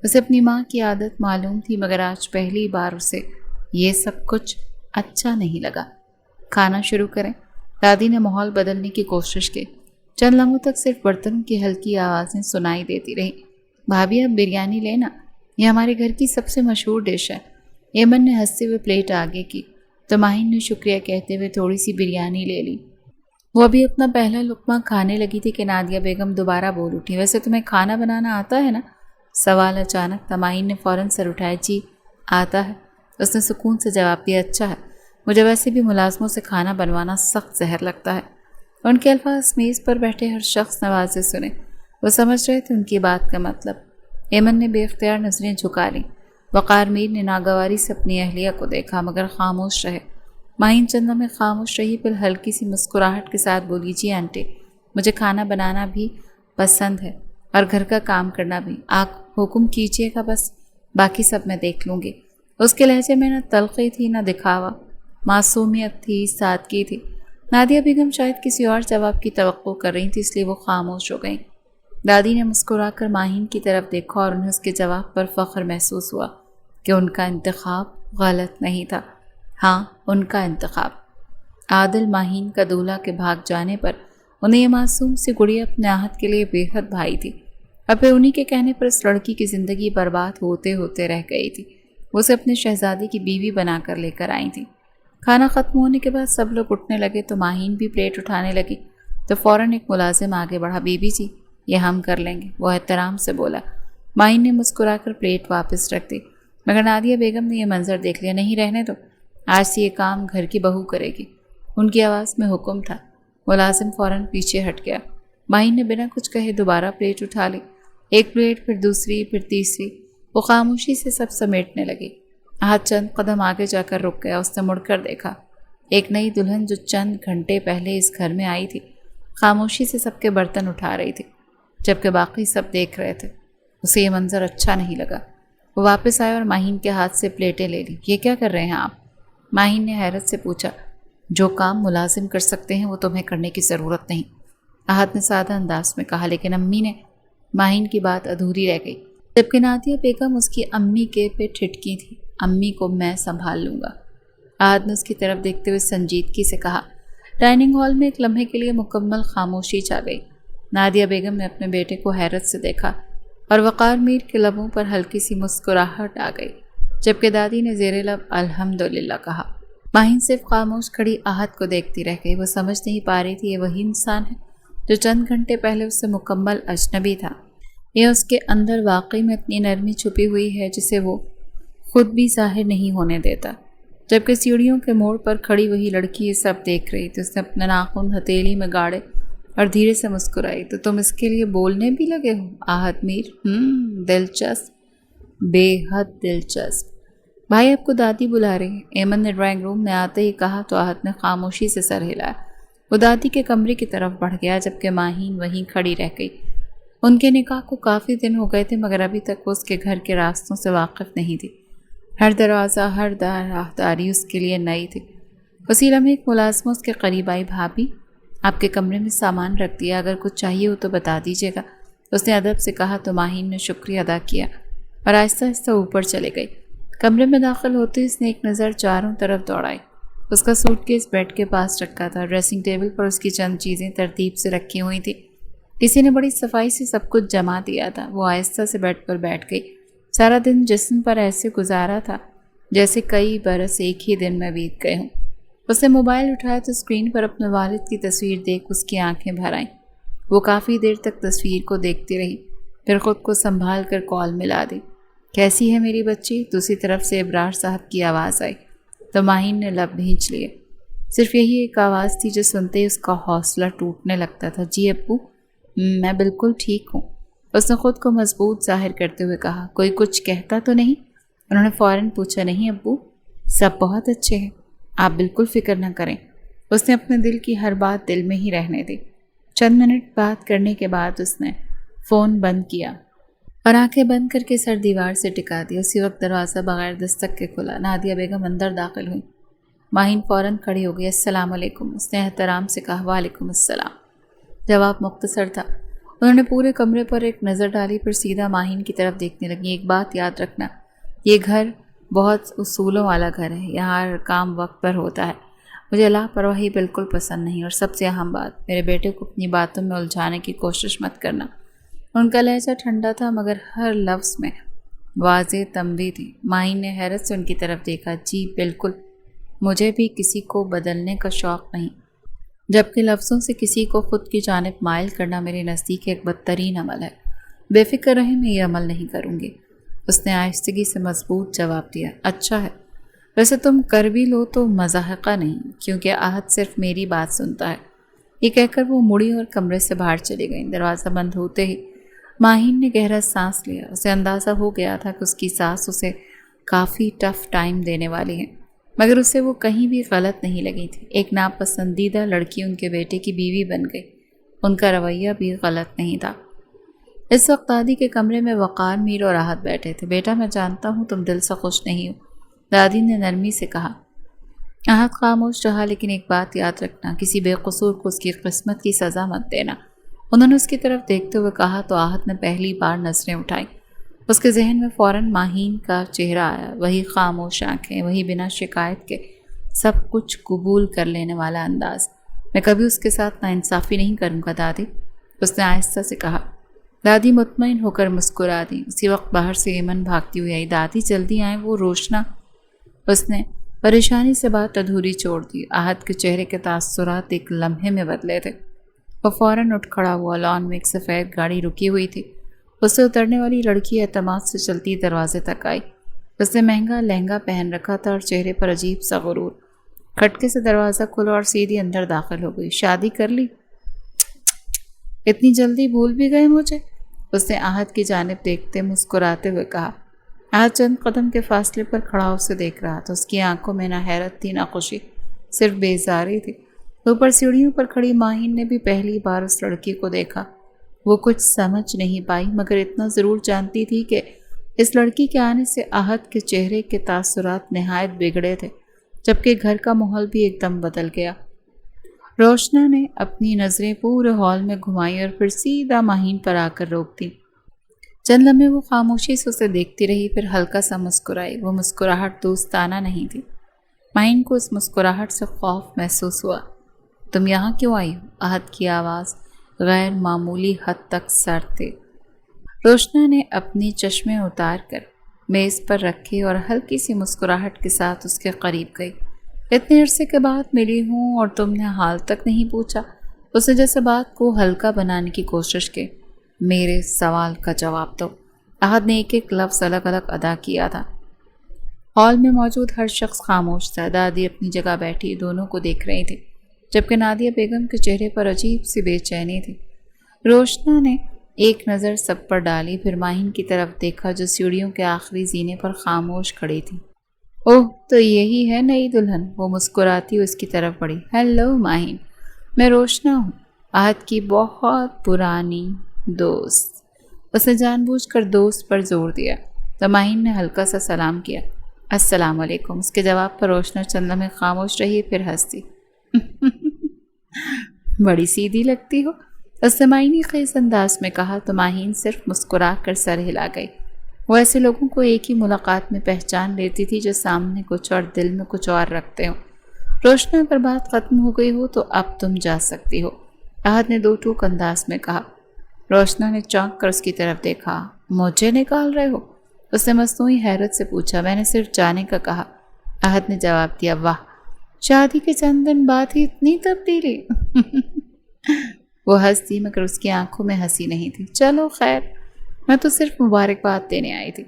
اسے اپنی ماں کی عادت معلوم تھی، مگر آج پہلی بار اسے یہ سب کچھ اچھا نہیں لگا۔ کھانا شروع کریں، دادی نے ماحول بدلنے کی کوشش کی۔ چند لمحوں تک صرف برتنوں کی ہلکی آوازیں سنائی دیتی رہیں۔ بھابھی، اب بریانی لینا، یہ ہمارے گھر کی سب سے مشہور ڈش ہے۔ ایمن نے ہنستے ہوئے پلیٹ آگے کی تو ماہین نے شکریہ کہتے ہوئے تھوڑی سی بریانی لے لی۔ وہ ابھی اپنا پہلا لقمہ کھانے لگی تھی کہ نادیہ بیگم دوبارہ بول اٹھی، ویسے تمہیں کھانا بنانا آتا ہے نا؟ سوال اچانک تھا۔ ماہین نے فوراً سر اٹھایا، جی آتا ہے، اس نے سکون سے جواب دیا۔ اچھا ہے، مجھے ویسے بھی ملازموں سے کھانا بنوانا سخت زہر لگتا ہے۔ ان کے الفاظ میز پر بیٹھے ہر شخص نے واضح سنے۔ وہ سمجھ رہے تھے ان کی بات کا مطلب۔ ایمن نے بے اختیار نظریں جھکا لیں۔ وقار میر نے ناگواری سے اپنی اہلیہ کو دیکھا، مگر خاموش رہے۔ ماہین چند لمحے خاموش رہی، پھر ہلکی سی مسکراہٹ کے ساتھ بولی، جی آنٹی، مجھے کھانا بنانا بھی پسند ہے اور گھر کا کام کرنا بھی، آپ حکم کیجیے گا، بس باقی سب میں دیکھ لوں گی۔ اس کے لہجے میں نہ تلخی تھی نہ دکھاوا، معصومیت تھی، سادگی تھی۔ نادیہ بیگم شاید کسی اور جواب کی توقع کر رہی تھی، اس لیے وہ خاموش ہو گئیں۔ دادی نے مسکرا کر ماہین کی طرف دیکھا اور انہیں اس کے جواب پر فخر محسوس ہوا کہ ان کا انتخاب غلط نہیں تھا۔ ہاں، ان کا انتخاب۔ عادل ماہین کا دولہا کے بھاگ جانے پر انہیں یہ معصوم سی گڑیا اپنے آہت کے لیے بے حد بھائی تھی، اور پھر انہی کے کہنے پر اس لڑکی کی زندگی برباد ہوتے ہوتے رہ گئی تھی۔ وہ اسے اپنے شہزادی کی بیوی بنا کر لے کر آئی تھی۔ کھانا ختم ہونے کے بعد سب لوگ اٹھنے لگے تو ماہین بھی پلیٹ اٹھانے لگی تو فوراً ایک ملازم آگے بڑھا، بی بی جی یہ ہم کر لیں گے، وہ احترام سے بولا۔ ماہین نے مسکرا کر پلیٹ واپس رکھ دی، مگر نادیہ بیگم نے یہ منظر دیکھ لیا۔ نہیں رہنے دو، آج سے یہ کام گھر کی بہو کرے گی، ان کی آواز میں حکم تھا۔ ملازم فوراً پیچھے ہٹ گیا۔ ماہین نے بنا کچھ کہے دوبارہ پلیٹ اٹھا لی، ایک پلیٹ، پھر دوسری، پھر تیسری۔ وہ خاموشی سے سب سمیٹنے لگی۔ آہت چند قدم آگے جا کر رک گیا۔ اس نے مڑ کر دیکھا، ایک نئی دلہن جو چند گھنٹے پہلے اس گھر میں آئی تھی خاموشی سے سب کے برتن اٹھا رہی تھی، جبکہ باقی سب دیکھ رہے تھے۔ اسے یہ منظر اچھا نہیں لگا۔ وہ واپس آئے اور ماہین کے ہاتھ سے پلیٹیں لے لی۔ یہ کیا کر رہے ہیں آپ؟ ماہین نے حیرت سے پوچھا۔ جو کام ملازم کر سکتے ہیں وہ تمہیں کرنے کی ضرورت نہیں، آہت نے سادہ انداز میں کہا، لیکن امی نے۔ ماہین کی بات ادھوری رہ گئی، جبکہ نادیہ بیگم اس کی امی کے پہ ٹھٹکی تھی۔ امی کو میں سنبھال لوں گا، آہت نے اس کی طرف دیکھتے ہوئے سنجیدگی سے کہا۔ ڈائننگ ہال میں ایک لمحے کے لیے مکمل خاموشی چھا گئی۔ نادیہ بیگم نے اپنے بیٹے کو حیرت سے دیکھا اور وقار میر کے لبوں پر ہلکی سی مسکراہٹ آ گئی۔ جبکہ دادی نے زیر لب الحمدللہ کہا۔ ماہین صرف خاموش کھڑی آہت کو دیکھتی رہ گئی۔ وہ سمجھ نہیں پا رہی تھی یہ وہی انسان ہے جو چند گھنٹے پہلے اس سے مکمل اجنبی تھا، یہ اس کے اندر واقعی میں اتنی نرمی چھپی ہوئی ہے جسے وہ خود بھی ظاہر نہیں ہونے دیتا۔ جبکہ سیڑھیوں کے موڑ پر کھڑی وہی لڑکی یہ سب دیکھ رہی تھی۔ اس نے اپنے ناخن ہتھیلی میں گاڑے اور دھیرے سے مسکرائی۔ تو تم اس کے لیے بولنے بھی لگے ہو آہت میر؟ دلچسپ، بے حد دلچسپ۔ بھائی آپ کو دادی بلا رہی ہے، ایمن نے ڈرائنگ روم میں آتے ہی کہا تو آہت نے خاموشی سے سر ہلایا۔ وہ دادی کے کمرے کی طرف بڑھ گیا جبکہ ماہین وہیں کھڑی رہ گئی۔ ان کے نکاح کو کافی دن ہو گئے تھے مگر ابھی تک وہ اس کے گھر کے راستوں سے واقف نہیں تھی۔ ہر دروازہ، ہر راہداری اس کے لیے نئی تھی۔ اسی لمحے ایک ملازمہ اس کے قریب آئی۔ بھابھی آپ کے کمرے میں سامان رکھ دیا، اگر کچھ چاہیے ہو تو بتا دیجیے گا، اس نے ادب سے کہا تو ماہین نے شکریہ ادا کیا اور آہستہ آہستہ اوپر چلے گئی۔ کمرے میں داخل ہوتے اس نے ایک نظر چاروں طرف دوڑائی۔ اس کا سوٹ کیس بیڈ کے پاس رکھا تھا، ڈریسنگ ٹیبل پر اس کی چند چیزیں ترتیب سے رکھی ہوئی تھیں، کسی نے بڑی صفائی سے سب کچھ جما دیا تھا۔ وہ آہستہ سے بیڈ پر بیٹھ گئی۔ سارا دن جسم پر ایسے گزارا تھا جیسے کئی برس ایک ہی دن میں بیت گئے ہوں۔ اس نے موبائل اٹھایا تو اسکرین پر اپنے والد کی تصویر دیکھ اس کی آنکھیں بھر آئیں۔ وہ کافی دیر تک تصویر کو دیکھتی رہی، پھر خود کو سنبھال کر کال ملا دی۔ کیسی ہے میری بچی؟ دوسری طرف سے ابرار صاحب کی آواز آئی تو ماہین نے لب بھینچ لیے۔ صرف یہی ایک آواز تھی جو سنتے ہی اس کا حوصلہ ٹوٹنے لگتا تھا۔ جی ابو، میں بالکل ٹھیک ہوں، اس نے خود کو مضبوط ظاہر کرتے ہوئے کہا۔ کوئی کچھ کہتا تو نہیں؟ انہوں نے فوراً پوچھا۔ نہیں ابو، سب بہت اچھے ہیں، آپ بالکل فکر نہ کریں۔ اس نے اپنے دل کی ہر بات دل میں ہی رہنے دی۔ چند منٹ بات کرنے کے بعد اس نے فون بند کیا اور آنکھیں بند کر کے سر دیوار سے ٹکا دیا۔ اسی وقت دروازہ بغیر دستک کے کھلا۔ نادیہ بیگم اندر داخل ہوئی۔ ماہین فوراً کھڑی ہو گئی۔ السلام علیکم، اس نے احترام سے کہا۔ وعلیکم السلام، جواب مختصر تھا۔ انہوں نے پورے کمرے پر ایک نظر ڈالی پھر سیدھا ماہین کی طرف دیکھنے لگی۔ ایک بات یاد رکھنا، یہ گھر بہت اصولوں والا گھر ہے، یہاں ہر کام وقت پر ہوتا ہے۔ مجھے لاپرواہی بالکل پسند نہیں، اور سب سے اہم بات، میرے بیٹے کو اپنی باتوں میں الجھانے کی کوشش مت کرنا۔ ان کا لہجہ ٹھنڈا تھا مگر ہر لفظ میں واضح تنبیہ تھی۔ ماہین نے حیرت سے ان کی طرف دیکھا۔ جی بالکل، مجھے بھی کسی کو بدلنے کا شوق نہیں، جبکہ لفظوں سے کسی کو خود کی جانب مائل کرنا میرے نزدیک ایک بدترین عمل ہے۔ بے فکر رہیں، میں یہ عمل نہیں کروں گی، اس نے آہستگی سے مضبوط جواب دیا۔ اچھا ہے، ویسے تم کر بھی لو تو مضحکہ نہیں، کیونکہ آہت صرف میری بات سنتا ہے۔ یہ کہہ کر وہ مڑی اور کمرے سے باہر چلی گئی۔ دروازہ بند ہوتے ہی ماہین نے گہرا سانس لیا۔ اسے اندازہ ہو گیا تھا کہ اس کی ساس اسے کافی ٹف ٹائم دینے والی ہے، مگر اسے وہ کہیں بھی غلط نہیں لگی تھی۔ ایک ناپسندیدہ لڑکی ان کے بیٹے کی بیوی بن گئی، ان کا رویہ بھی غلط نہیں تھا۔ اس وقت دادی کے کمرے میں وقار، میر اور راحت بیٹھے تھے۔ بیٹا میں جانتا ہوں تم دل سے خوش نہیں ہو، دادی نے نرمی سے کہا۔ راحت خاموش رہا۔ لیکن ایک بات یاد رکھنا، کسی بے قصور کو اس کی قسمت کی سزا مت دینا، انہوں نے اس کی طرف دیکھتے ہوئے کہا تو آہت نے پہلی بار نظریں اٹھائیں۔ اس کے ذہن میں فوراً ماہین کا چہرہ آیا، وہی خاموش آنکھیں، وہی بنا شکایت کے سب کچھ قبول کر لینے والا انداز۔ میں کبھی اس کے ساتھ ناانصافی نہیں کروں گا دادی، اس نے آہستہ سے کہا۔ دادی مطمئن ہو کر مسکرا دی۔ اسی وقت باہر سے ایمن بھاگتی ہوئی آئی۔ دادی جلدی آئیں، وہ روشنا، اس نے پریشانی سے بات ادھوری چھوڑ دی۔ آہت کے چہرے کے تاثرات ایک لمحے میں بدلے تھے۔ وہ فوراً اٹھ کھڑا ہوا۔ لان میں ایک سفید گاڑی رکی ہوئی تھی، اس سے اترنے والی لڑکی اعتماد سے چلتی دروازے تک آئی۔ اس نے مہنگا لہنگا پہن رکھا تھا اور چہرے پر عجیب سا غرور۔ کھٹکے سے دروازہ کھلا اور سیدھی اندر داخل ہو گئی۔ شادی کر لی؟ اتنی جلدی بھول بھی گئے مجھے، اس نے آہت کی جانب دیکھتے مسکراتے ہوئے کہا۔ آہت چند قدم کے فاصلے پر کھڑا اسے دیکھ رہا تھا۔ اس کی آنکھوں میں نہ حیرت تھی نہ خوشی، صرف بیزاری تھی۔ اوپر سیڑھیوں پر کھڑی ماہین نے بھی پہلی بار اس لڑکی کو دیکھا۔ وہ کچھ سمجھ نہیں پائی مگر اتنا ضرور جانتی تھی کہ اس لڑکی کے آنے سے آہت کے چہرے کے تاثرات نہایت بگڑے تھے، جبکہ گھر کا ماحول بھی ایک دم بدل گیا۔ روشنا نے اپنی نظریں پورے ہال میں گھمائیں اور پھر سیدھا ماہین پر آ کر روک دی۔ چند لمحے وہ خاموشی سے اسے دیکھتی رہی، پھر ہلکا سا مسکرائی۔ وہ مسکراہٹ دوستانہ نہیں تھی۔ ماہین کو اس مسکراہٹ سے خوف محسوس ہوا۔ تم یہاں کیوں آئی ہو؟ آہت کی آواز غیر معمولی حد تک سرد تھی۔ روشنا نے اپنی چشمیں اتار کر میز پر رکھے اور ہلکی سی مسکراہٹ کے ساتھ اس کے قریب گئی۔ اتنے عرصے کے بعد ملی ہوں اور تم نے حال تک نہیں پوچھا۔ اس نے جیسے بات کو ہلکا بنانے کی کوشش کی۔ میرے سوال کا جواب دو۔ احد نے ایک ایک لفظ الگ الگ ادا کیا تھا۔ ہال میں موجود ہر شخص خاموش تھا۔ دادی اپنی جگہ بیٹھی دونوں کو دیکھ رہی تھی، جبکہ نادیہ بیگم کے چہرے پر عجیب سی بے چینی تھی۔ روشنا نے ایک نظر سب پر ڈالی، پھر ماہین کی طرف دیکھا جو سیڑھیوں کے آخری زینے پر خاموش کھڑی تھی۔ اوہ، تو یہی ہے نئی دلہن؟ وہ مسکراتی اس کی طرف بڑھی۔ ہیلو ماہین، میں روشنا ہوں، احد کی بہت پرانی دوست۔ اس نے جان بوجھ کر دوست پر زور دیا تو ماہین نے ہلکا سا سلام کیا۔ السلام علیکم۔ اس کے جواب پر روشنا چند لمحے خاموش رہی، پھر ہنسی۔ بڑی سیدھی لگتی ہو، اس نے معنی خیز انداز میں کہا تو ماہین صرف مسکرا کر سر ہلا گئی۔ وہ ایسے لوگوں کو ایک ہی ملاقات میں پہچان لیتی تھی جو سامنے کچھ اور دل میں کچھ اور رکھتے ہوں۔ روشنا پر بات ختم ہو گئی ہو تو اب تم جا سکتی ہو، احد نے دو ٹوک انداز میں کہا۔ روشنا نے چونک کر اس کی طرف دیکھا۔ مجھے نکال رہے ہو؟ اس نے مصنوعی حیرت سے پوچھا۔ میں نے صرف جانے کا کہا، احد نے جواب دیا۔ واہ، شادی کے چند دن بعد ہی اتنی تبدیلی۔ وہ ہنسی، مگر اس کی آنکھوں میں ہنسی نہیں تھی۔ چلو خیر، میں تو صرف مبارکباد دینے آئی تھی۔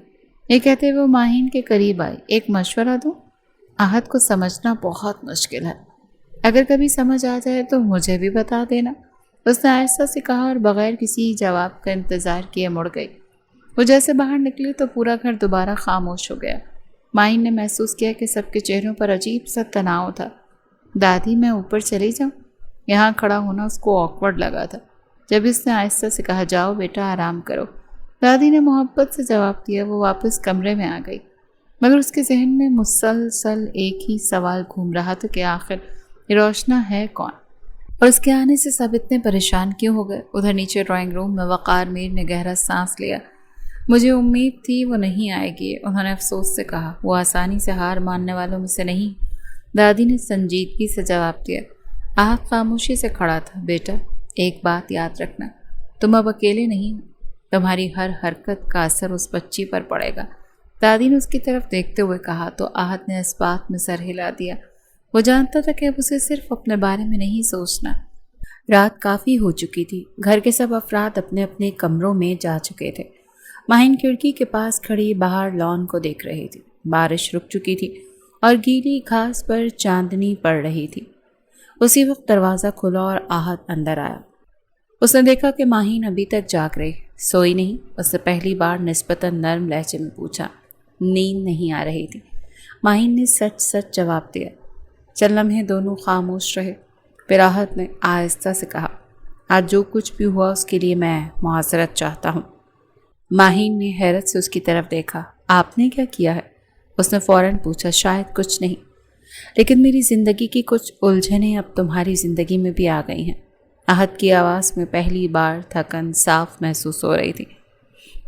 یہ کہتے ہوئے وہ ماہین کے قریب آئی۔ ایک مشورہ دوں؟ احد کو سمجھنا بہت مشکل ہے، اگر کبھی سمجھ آ جائے تو مجھے بھی بتا دینا، اس نے آہستہ سے کہا اور بغیر کسی جواب کا انتظار کیے مڑ گئی۔ وہ جیسے باہر نکلی تو پورا گھر دوبارہ خاموش ہو گیا۔ ماہین نے محسوس کیا کہ سب کے چہروں پر عجیب سا تناؤ تھا۔ دادی، میں اوپر چلی جاؤں؟ یہاں کھڑا ہونا اس کو آکورڈ لگا تھا۔ جب اس نے آہستہ سے کہا، جاؤ بیٹا، آرام کرو، دادی نے محبت سے جواب دیا۔ وہ واپس کمرے میں آ گئی، مگر اس کے ذہن میں مسلسل ایک ہی سوال گھوم رہا تھا کہ آخر یہ روشنا ہے کون، اور اس کے آنے سے سب اتنے پریشان کیوں ہو گئے؟ ادھر نیچے ڈرائنگ روم میں وقار میر نے گہرا سانس لیا۔ مجھے امید تھی وہ نہیں آئے گی، انہوں نے افسوس سے کہا۔ وہ آسانی سے ہار ماننے والوں میں سے نہیں، دادی نے سنجیدگی سے جواب دیا۔ احد خاموشی سے کھڑا تھا۔ بیٹا، ایک بات یاد رکھنا، تم اب اکیلے نہیں ہو، تمہاری ہر حرکت کا اثر اس بچی پر پڑے گا، دادی نے اس کی طرف دیکھتے ہوئے کہا تو احد نے اس بات میں سر ہلا دیا۔ وہ جانتا تھا کہ اب اسے صرف اپنے بارے میں نہیں سوچنا۔ رات کافی ہو چکی تھی، گھر کے سب افراد اپنے اپنے کمروں میں جا چکے تھے۔ ماہین کھڑکی کے پاس کھڑی باہر لان کو دیکھ رہی تھی۔ بارش رک چکی تھی اور گیلی گھاس پر چاندنی پڑ رہی تھی۔ اسی وقت دروازہ کھلا اور احد اندر آیا۔ اس نے دیکھا کہ ماہین ابھی تک جاگ رہی، سوئی نہیں۔ اس نے پہلی بار نسبتاً نرم لہجے میں پوچھا۔ نیند نہیں آ رہی تھی، ماہین نے سچ سچ جواب دیا۔ چند لمحے دونوں خاموش رہے، پھر احد نے آہستہ سے کہا، آج جو کچھ بھی ہوا اس کے لیے میں معذرت چاہتا ہوں۔ ماہین نے حیرت سے اس کی طرف دیکھا۔ آپ نے کیا کیا ہے؟ اس نے فوراً پوچھا۔ شاید کچھ نہیں، لیکن میری زندگی کی کچھ الجھنیں اب تمہاری زندگی میں بھی آ گئی ہیں۔ احد کی آواز میں پہلی بار تھکن صاف محسوس ہو رہی تھی۔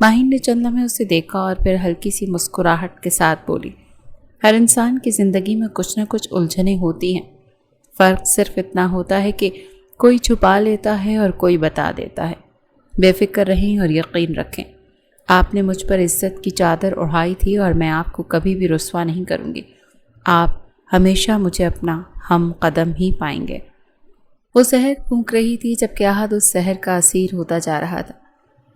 ماہین نے چند لمحے اسے دیکھا اور پھر ہلکی سی مسکراہٹ کے ساتھ بولی، ہر انسان کی زندگی میں کچھ نہ کچھ الجھنیں ہوتی ہیں، فرق صرف اتنا ہوتا ہے کہ کوئی چھپا لیتا ہے اور کوئی بتا دیتا ہے۔ بے فکر رہیں اور یقین رکھیں، آپ نے مجھ پر عزت کی چادر اڑھائی تھی اور میں آپ کو کبھی بھی رسوا نہیں کروں گی۔ آپ ہمیشہ مجھے اپنا ہم قدم ہی پائیں گے۔ وہ زہر پھونک رہی تھی جبکہ احد اس زہر کا اسیر ہوتا جا رہا تھا۔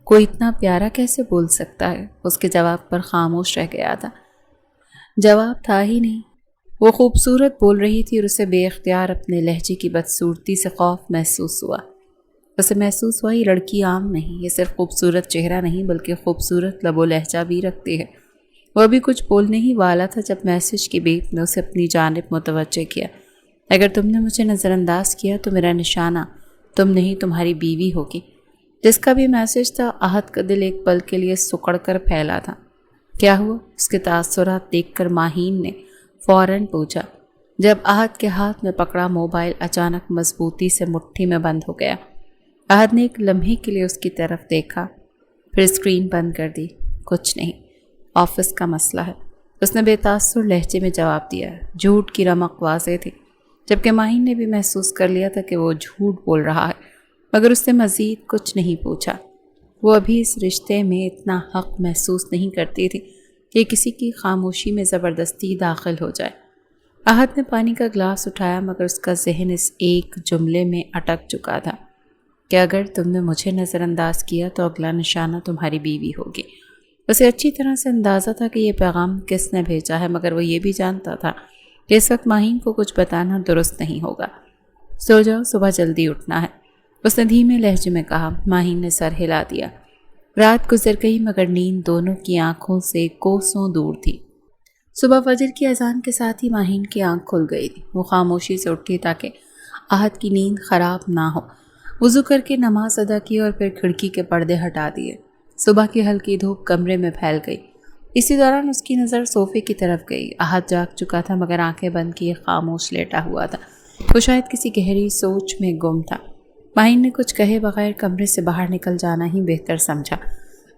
کوئی اتنا پیارا کیسے بول سکتا ہے؟ اس کے جواب پر خاموش رہ گیا تھا۔ جواب تھا ہی نہیں۔ وہ خوبصورت بول رہی تھی اور اسے بے اختیار اپنے لہجے کی بدصورتی سے خوف محسوس ہوا۔ اسے محسوس ہوا یہ لڑکی عام نہیں، یہ صرف خوبصورت چہرہ نہیں بلکہ خوبصورت لب و لہجہ بھی رکھتی ہے۔ وہ ابھی کچھ بولنے ہی والا تھا جب میسج کی بیپ نے اسے اپنی جانب متوجہ کیا۔ اگر تم نے مجھے نظر انداز کیا تو میرا نشانہ تم نہیں تمہاری بیوی ہوگی۔ جس کا بھی میسج تھا، احد کا دل ایک پل کے لیے سکڑ کر پھیلا تھا۔ کیا ہوا؟ اس کے تاثرات دیکھ کر ماہین نے فوراً پوچھا۔ جب احد کے ہاتھ میں پکڑا موبائل اچانک مضبوطی سے مٹھی میں بند ہو گیا۔ احد نے ایک لمحے کے لیے اس کی طرف دیکھا، پھر اسکرین بند کر دی۔ کچھ نہیں، آفس کا مسئلہ ہے، اس نے بے تاثر لہجے میں جواب دیا۔ جھوٹ کی رمق واضح تھی، جبکہ ماہین نے بھی محسوس کر لیا تھا کہ وہ جھوٹ بول رہا ہے، مگر اس نے مزید کچھ نہیں پوچھا۔ وہ ابھی اس رشتے میں اتنا حق محسوس نہیں کرتی تھی کہ کسی کی خاموشی میں زبردستی داخل ہو جائے۔ احد نے پانی کا گلاس اٹھایا مگر اس کا ذہن اس ایک جملے میں اٹک چکا تھا کہ اگر تم نے مجھے نظر انداز کیا تو اگلا نشانہ تمہاری بیوی ہوگی۔ اسے اچھی طرح سے اندازہ تھا کہ یہ پیغام کس نے بھیجا ہے، مگر وہ یہ بھی جانتا تھا کہ اس وقت ماہین کو کچھ بتانا درست نہیں ہوگا۔ سو جاؤ، صبح جلدی اٹھنا ہے، اس نے دھیمے لہجے میں کہا۔ ماہین نے سر ہلا دیا۔ رات گزر گئی مگر نیند دونوں کی آنکھوں سے کوسوں دور تھی۔ صبح فجر کی اذان کے ساتھ ہی ماہین کی آنکھ کھل گئی تھی۔ وہ خاموشی سے اٹھی تاکہ احد کی نیند خراب نہ ہو۔ وضو کر کے نماز ادا کی اور پھر کھڑکی کے پردے ہٹا دیے۔ صبح کی ہلکی دھوپ کمرے میں پھیل گئی۔ اسی دوران اس کی نظر صوفے کی طرف گئی۔ احد جاگ چکا تھا مگر آنکھیں بند کیے خاموش لیٹا ہوا تھا۔ وہ شاید کسی گہری سوچ میں گم تھا۔ ماہین نے کچھ کہے بغیر کمرے سے باہر نکل جانا ہی بہتر سمجھا۔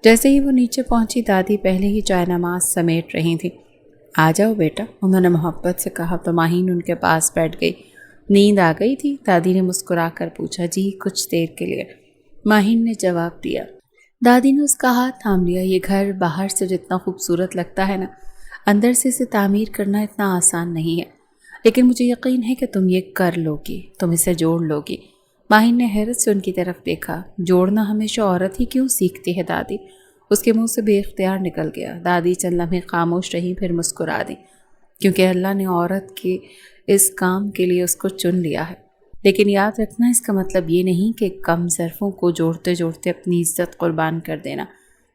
جیسے ہی وہ نیچے پہنچی، دادی پہلے ہی چائے نماز سمیٹ رہی تھی۔ آ جاؤ بیٹا، انہوں نے محبت سے کہا تو ماہین ان کے پاس بیٹھ گئی۔ نیند آ گئی تھی؟ دادی نے مسکرا کر پوچھا۔ جی، کچھ دیر کے لیے، ماہین نے جواب دیا۔ دادی نے اس کا ہاتھ تھام لیا۔ یہ گھر باہر سے جتنا خوبصورت لگتا ہے نا، اندر سے اسے تعمیر کرنا اتنا آسان نہیں ہے، لیکن مجھے یقین ہے کہ تم یہ کر لو گی، تم اسے جوڑ لو گی۔ ماہین نے حیرت سے ان کی طرف دیکھا۔ جوڑنا ہمیشہ عورت ہی کیوں سیکھتی ہے دادی؟ اس کے منہ سے بے اختیار نکل گیا۔ دادی چند لمحے خاموش رہی پھر مسکرا دی۔ کیونکہ اللہ نے عورت کے اس کام کے لیے اس کو چن لیا ہے۔ لیکن یاد رکھنا، اس کا مطلب یہ نہیں کہ کم ظرفوں کو جوڑتے جوڑتے اپنی عزت قربان کر دینا۔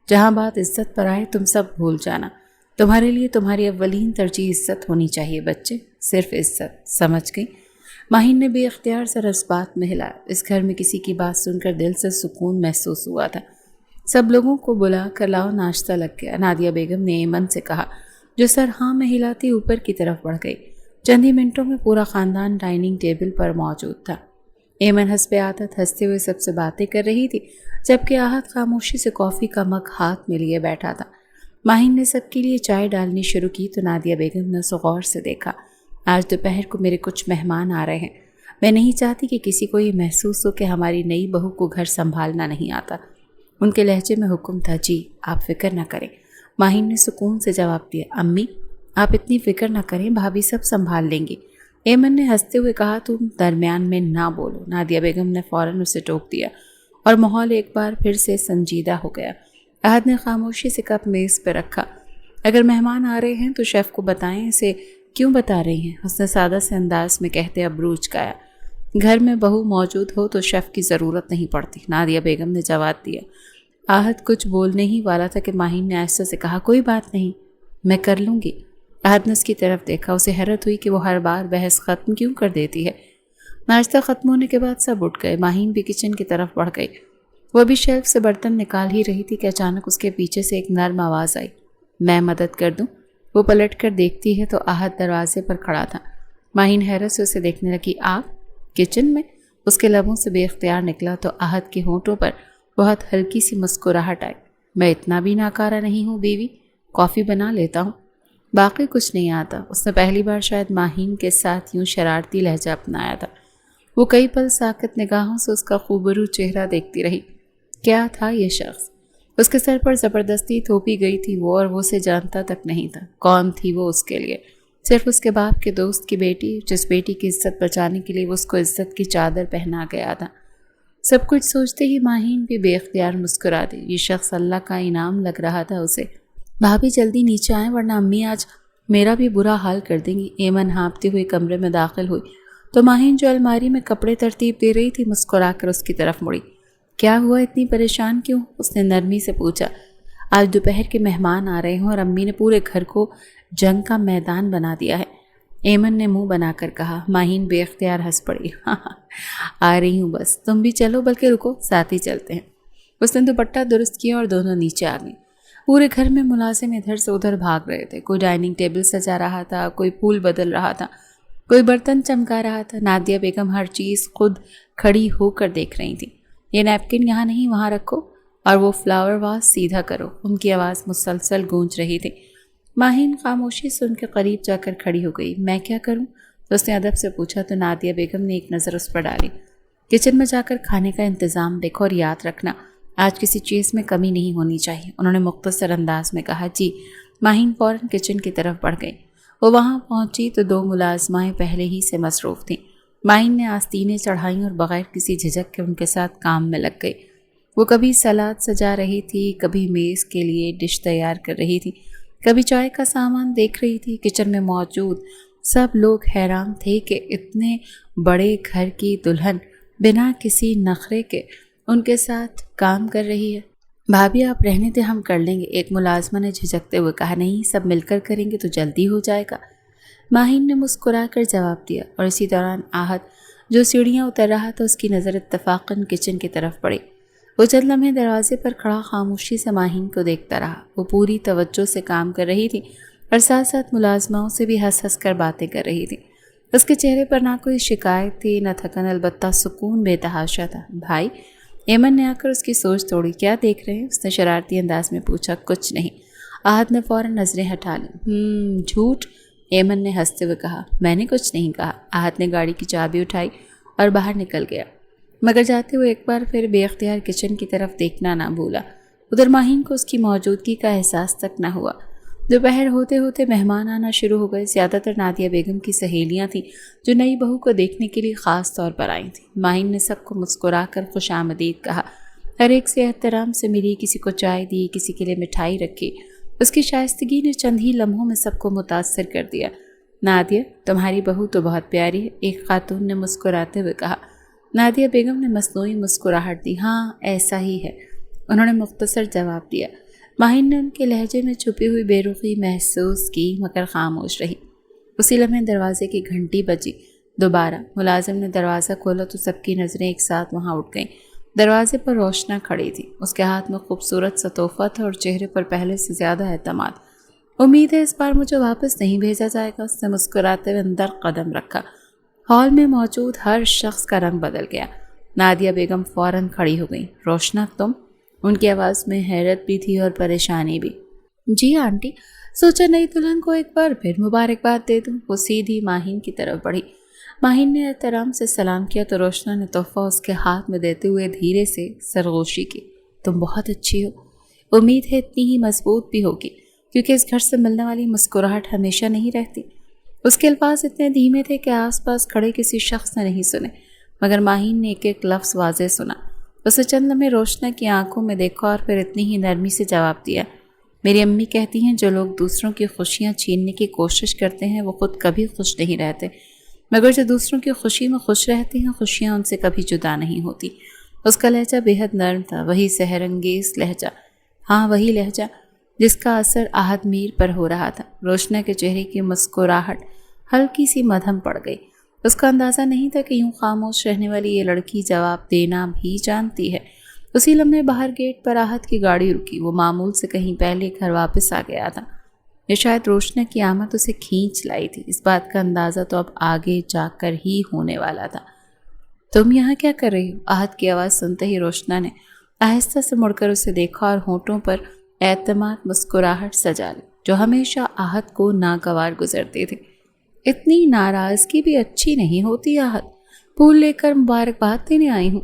جہاں بات عزت پر آئے تم سب بھول جانا۔ تمہارے لیے تمہاری اولین ترجیح عزت ہونی چاہیے بچے، صرف عزت، سمجھ گئی؟ ماہین نے بے اختیار سر اس بات میں ہلایا۔ اس گھر میں کسی کی بات سن کر دل سے سکون محسوس ہوا تھا۔ سب لوگوں کو بلا کر لاؤ، ناشتہ لگ گیا، نادیہ بیگم نے ایمن سے کہا، جو سر ہاں میں ہلاتی اوپر کی طرف بڑھ گئی۔ چند ہی منٹوں میں پورا خاندان ڈائننگ ٹیبل پر موجود تھا۔ ایمن حسب عادت ہنستے ہوئے سب سے باتیں کر رہی تھی، جبکہ احد خاموشی سے کافی کا مگ ہاتھ میں لیے بیٹھا تھا۔ ماہین نے سب کے لیے چائے ڈالنی شروع کی تو نادیہ بیگم نے اسے غور سے دیکھا۔ آج دوپہر کو میرے کچھ مہمان آ رہے ہیں۔ میں نہیں چاہتی کہ کسی کو یہ محسوس ہو کہ ہماری نئی بہو کو گھر سنبھالنا نہیں آتا۔ ان کے لہجے میں حکم تھا۔ جی، آپ فکر نہ کریں، ماہین نے سکون سے جواب دیا۔ امی، آپ اتنی فکر نہ کریں، بھابھی سب سنبھال لیں گی۔ ایمن نے ہنستے ہوئے کہا۔ تم درمیان میں نہ بولو، نادیہ بیگم نے فوراً اسے ٹوک دیا اور ماحول ایک بار پھر سے سنجیدہ ہو گیا۔ احد نے خاموشی سے کپ میز پہ رکھا۔ اگر مہمان آ رہے ہیں تو شیف کو بتائیں، اسے کیوں بتا رہی ہیں؟ اس نے سادہ سے انداز میں کہتے ابرو اچکایا۔ گھر میں بہو موجود ہو تو شیف کی ضرورت نہیں پڑتی، نادیہ بیگم نے جواب دیا۔ احد کچھ بولنے ہی والا تھا کہ ماہین نے آہستہ سے کہا، کوئی بات نہیں، میں کر لوں گی۔ احد نے اس کی طرف دیکھا۔ اسے حیرت ہوئی کہ وہ ہر بار بحث ختم کیوں کر دیتی ہے۔ ناشتہ ختم ہونے کے بعد سب اٹھ گئے۔ ماہین بھی کچن کی طرف بڑھ گئی۔ وہ بھی شیلف سے برتن نکال ہی رہی تھی کہ اچانک اس کے پیچھے سے ایک نرم آواز آئی۔ میں مدد کر دوں؟ وہ پلٹ کر دیکھتی ہے تو احد دروازے پر کھڑا تھا۔ ماہین حیرت سے اسے دیکھنے لگی۔ آپ کچن میں؟ اس کے لبوں سے بے اختیار نکلا تو احد کے ہونٹوں پر بہت ہلکی سی مسکراہٹ آئی۔ میں اتنا بھی ناکارہ نہیں ہوں بیوی، کافی بنا لیتا ہوں۔ باقی کچھ نہیں آتا۔ اس نے پہلی بار شاید ماہین کے ساتھ یوں شرارتی لہجہ اپنایا تھا۔ وہ کئی پل ساکت نگاہوں سے اس کا خوبرو چہرہ دیکھتی رہی۔ کیا تھا یہ شخص؟ اس کے سر پر زبردستی تھوپی گئی تھی وہ، اور وہ اسے جانتا تک نہیں تھا۔ کون تھی وہ اس کے لیے؟ صرف اس کے باپ کے دوست کی بیٹی، جس بیٹی کی عزت بچانے کے لیے وہ اس کو عزت کی چادر پہنا گیا تھا۔ سب کچھ سوچتے ہی ماہین بھی بے اختیار مسکرا دی۔ یہ شخص اللہ کا انعام لگ رہا تھا اسے۔ بھابھی جلدی نیچے آئیں ورنہ امی آج میرا بھی برا حال کر دیں گی۔ ایمن ہانپتی ہوئی کمرے میں داخل ہوئی تو ماہین جو الماری میں کپڑے ترتیب دے رہی تھی مسکرا کر اس کی طرف مڑی۔ کیا ہوا، اتنی پریشان کیوں؟ اس نے نرمی سے پوچھا۔ آج دوپہر کے مہمان آ رہے ہیں اور امی نے پورے گھر کو جنگ کا میدان بنا دیا ہے، ایمن نے منہ بنا کر کہا۔ ماہین بے اختیار ہنس پڑی۔ آ رہی ہوں بس، تم بھی چلو، بلکہ رکو، ساتھ ہی چلتے ہیں۔ اس نے دوپٹہ درست کیا اور دونوں نیچے آ گئیں۔ پورے گھر میں ملازم ادھر سے ادھر بھاگ رہے تھے۔ کوئی ڈائننگ ٹیبل سجا رہا تھا، کوئی پھول بدل رہا تھا، کوئی برتن چمکا رہا تھا۔ نادیہ بیگم ہر چیز خود کھڑی ہو کر دیکھ رہی تھی۔ یہ نیپکن یہاں نہیں، وہاں رکھو، اور وہ فلاور واز سیدھا کرو، ان کی آواز مسلسل گونج رہی تھی۔ ماہین خاموشی سے ان کے قریب جا کر کھڑی ہو گئی۔ میں کیا کروں؟ تو اس نے ادب سے پوچھا تو نادیہ بیگم نے ایک نظر اس پر ڈالی۔ کچن میں جا کر کھانے کا انتظام دیکھو اور یاد رکھنا آج کسی چیز میں کمی نہیں ہونی چاہیے، انہوں نے مختصر انداز میں کہا۔ جی، ماہین فوراً کچن کی طرف بڑھ گئی۔ وہ وہاں پہنچی تو 2 ملازمائیں پہلے ہی سے مصروف تھیں۔ ماہین نے آستینیں چڑھائیں اور بغیر کسی جھجک کے ان کے ساتھ کام میں لگ گئی۔ وہ کبھی سلاد سجا رہی تھی، کبھی میز کے لیے ڈش تیار کر رہی تھی، کبھی چائے کا سامان دیکھ رہی تھی۔ کچن میں موجود سب لوگ حیران تھے کہ اتنے بڑے گھر کی دلہن بنا کسی نخرے کے ان کے ساتھ کام کر رہی ہے۔ بھابھی آپ رہنے دیں، ہم کر لیں گے، ایک ملازمہ نے جھجکتے ہوئے کہا۔ نہیں، سب مل کر کریں گے تو جلدی ہو جائے گا، ماہین نے مسکرا کر جواب دیا۔ اور اسی دوران آہت جو سیڑھیاں اتر رہا تھا اس کی نظر اتفاقاً کچن کی طرف پڑی۔ وہ چند لمحے دروازے پر کھڑا خاموشی سے ماہین کو دیکھتا رہا۔ وہ پوری توجہ سے کام کر رہی تھی اور ساتھ ساتھ ملازماؤں سے بھی ہنس ہنس کر باتیں کر رہی تھی۔ اس کے چہرے پر نہ کوئی شکایت تھی نہ تھکن، البتہ سکون بے تحاشا تھا۔ بھائی، ایمن نے آ کر اس کی سوچ توڑی۔ کیا دیکھ رہے ہیں؟ اس نے شرارتی انداز میں پوچھا۔ کچھ نہیں، آہت نے فوراً نظریں ہٹا لیں۔ جھوٹ، ایمن نے ہنستے ہوئے کہا۔ میں نے کچھ نہیں کہا۔ آہت نے گاڑی کی چابی اٹھائی اور باہر نکل گیا، مگر جاتے ہوئے ایک بار پھر بے اختیار کچن کی طرف دیکھنا نہ بھولا۔ ادھر ماہین کو اس کی موجودگی کا احساس تک نہ ہوا۔ دوپہر ہوتے ہوتے مہمان آنا شروع ہو گئے۔ زیادہ تر نادیہ بیگم کی سہیلیاں تھیں جو نئی بہو کو دیکھنے کے لیے خاص طور پر آئی تھیں۔ ماہین نے سب کو مسکرا کر خوش آمدید کہا، ہر ایک سے احترام سے ملی، کسی کو چائے دی، کسی کے لیے مٹھائی رکھی۔ اس کی شائستگی نے چند ہی لمحوں میں سب کو متاثر کر دیا۔ نادیہ، تمہاری بہو تو بہت پیاری ہے، ایک خاتون نے مسکراتے ہوئے کہا۔ نادیہ بیگم نے مصنوعی مسکراہٹ دی۔ ہاں، ایسا ہی ہے، انہوں نے مختصر جواب دیا۔ ماہین نے ان کے لہجے میں چھپی ہوئی بے رخی محسوس کی مگر خاموش رہی۔ اسی لمحے دروازے کی گھنٹی بجی۔ دوبارہ ملازم نے دروازہ کھولا تو سب کی نظریں ایک ساتھ وہاں اٹھ گئیں۔ دروازے پر روشنا کھڑی تھی، اس کے ہاتھ میں خوبصورت سا تحفہ تھا اور چہرے پر پہلے سے زیادہ اعتماد۔ امید ہے اس بار مجھے واپس نہیں بھیجا جائے گا، اس نے مسکراتے ہوئے اندر قدم رکھا۔ ہال میں موجود ہر شخص کا رنگ بدل گیا۔ نادیہ بیگم فوراً کھڑی ہو گئی۔ روشنا، تم؟ ان کی آواز میں حیرت بھی تھی اور پریشانی بھی۔ جی آنٹی، سوچا نئی دلہن کو ایک بار پھر مبارکباد دے دوں۔ وہ سیدھی ماہین کی طرف بڑھی۔ ماہین نے احترام سے سلام کیا تو روشنا نے تحفہ اس کے ہاتھ میں دیتے ہوئے دھیرے سے سرگوشی کی۔ تم بہت اچھی ہو، امید ہے اتنی ہی مضبوط بھی ہوگی، کیونکہ اس گھر سے ملنے والی مسکراہٹ ہمیشہ نہیں رہتی۔ اس کے الفاظ اتنے دھیمے تھے کہ آس پاس کھڑے کسی شخص نے نہیں سنے، مگر ماہین نے ایک ایک لفظ واضح سنا۔ اسے چند لمحے روشنا کی آنکھوں میں دیکھا اور پھر اتنی ہی نرمی سے جواب دیا۔ میری امی کہتی ہیں جو لوگ دوسروں کی خوشیاں چھیننے کی کوشش کرتے ہیں وہ خود کبھی خوش نہیں رہتے، مگر جو دوسروں کی خوشی میں خوش رہتے ہیں خوشیاں ان سے کبھی جدا نہیں ہوتی۔ اس کا لہجہ بے حد نرم تھا، وہی سحر انگیز لہجہ، ہاں وہی لہجہ جس کا اثر آہت میر پر ہو رہا تھا۔ روشنا کے چہرے کی مسکراہٹ ہلکی سی مدھم پڑ گئی۔ اس کا اندازہ نہیں تھا کہ یوں خاموش رہنے والی یہ لڑکی جواب دینا بھی جانتی ہے۔ اسی لمحے باہر گیٹ پر آہت کی گاڑی رکی۔ وہ معمول سے کہیں پہلے گھر واپس آ گیا تھا۔ یہ شاید روشنا کی آمد اسے کھینچ لائی تھی، اس بات کا اندازہ تو اب آگے جا کر ہی ہونے والا تھا۔ تم یہاں کیا کر رہی ہو؟ آہت کی آواز سنتے ہی روشنا نے آہستہ سے مڑ کر اسے دیکھا اور ہونٹوں پر اعتماد مسکراہٹ سجا لی جو ہمیشہ آہت کو ناگوار گزرتی تھی۔ اتنی ناراضگی بھی اچھی نہیں ہوتی آہت، پھول لے کر مبارکباد دینے آئی ہوں،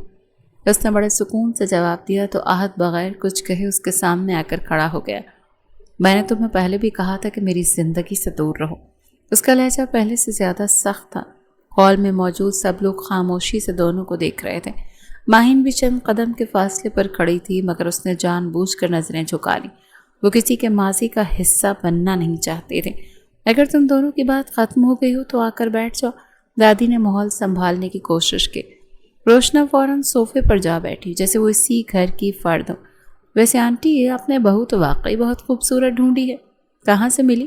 اس نے بڑے سکون سے جواب دیا تو آہت بغیر کچھ کہے اس کے سامنے آ کر کھڑا ہو گیا۔ میں نے تمہیں پہلے بھی کہا تھا کہ میری زندگی سے دور رہو۔ اس کا لہجہ پہلے سے زیادہ سخت تھا۔ ہال میں موجود سب لوگ خاموشی سے دونوں کو دیکھ رہے تھے۔ ماہین بھی چند قدم کے فاصلے پر کھڑی تھی مگر اس نے جان بوجھ کر نظریں جھکا لی۔ وہ کسی کے ماضی کا حصہ بننا نہیں چاہتے تھے۔ اگر تم دونوں کی بات ختم ہو گئی ہو تو آ کر بیٹھ جاؤ، دادی نے ماحول سنبھالنے کی کوشش کی۔ روشنا فوراً صوفے پر جا بیٹھی جیسے وہ اسی گھر کی فرد ہو۔ ویسے آنٹی، یہ آپ نے بہو تو واقعی بہت خوبصورت ڈھونڈی ہے، کہاں سے ملی؟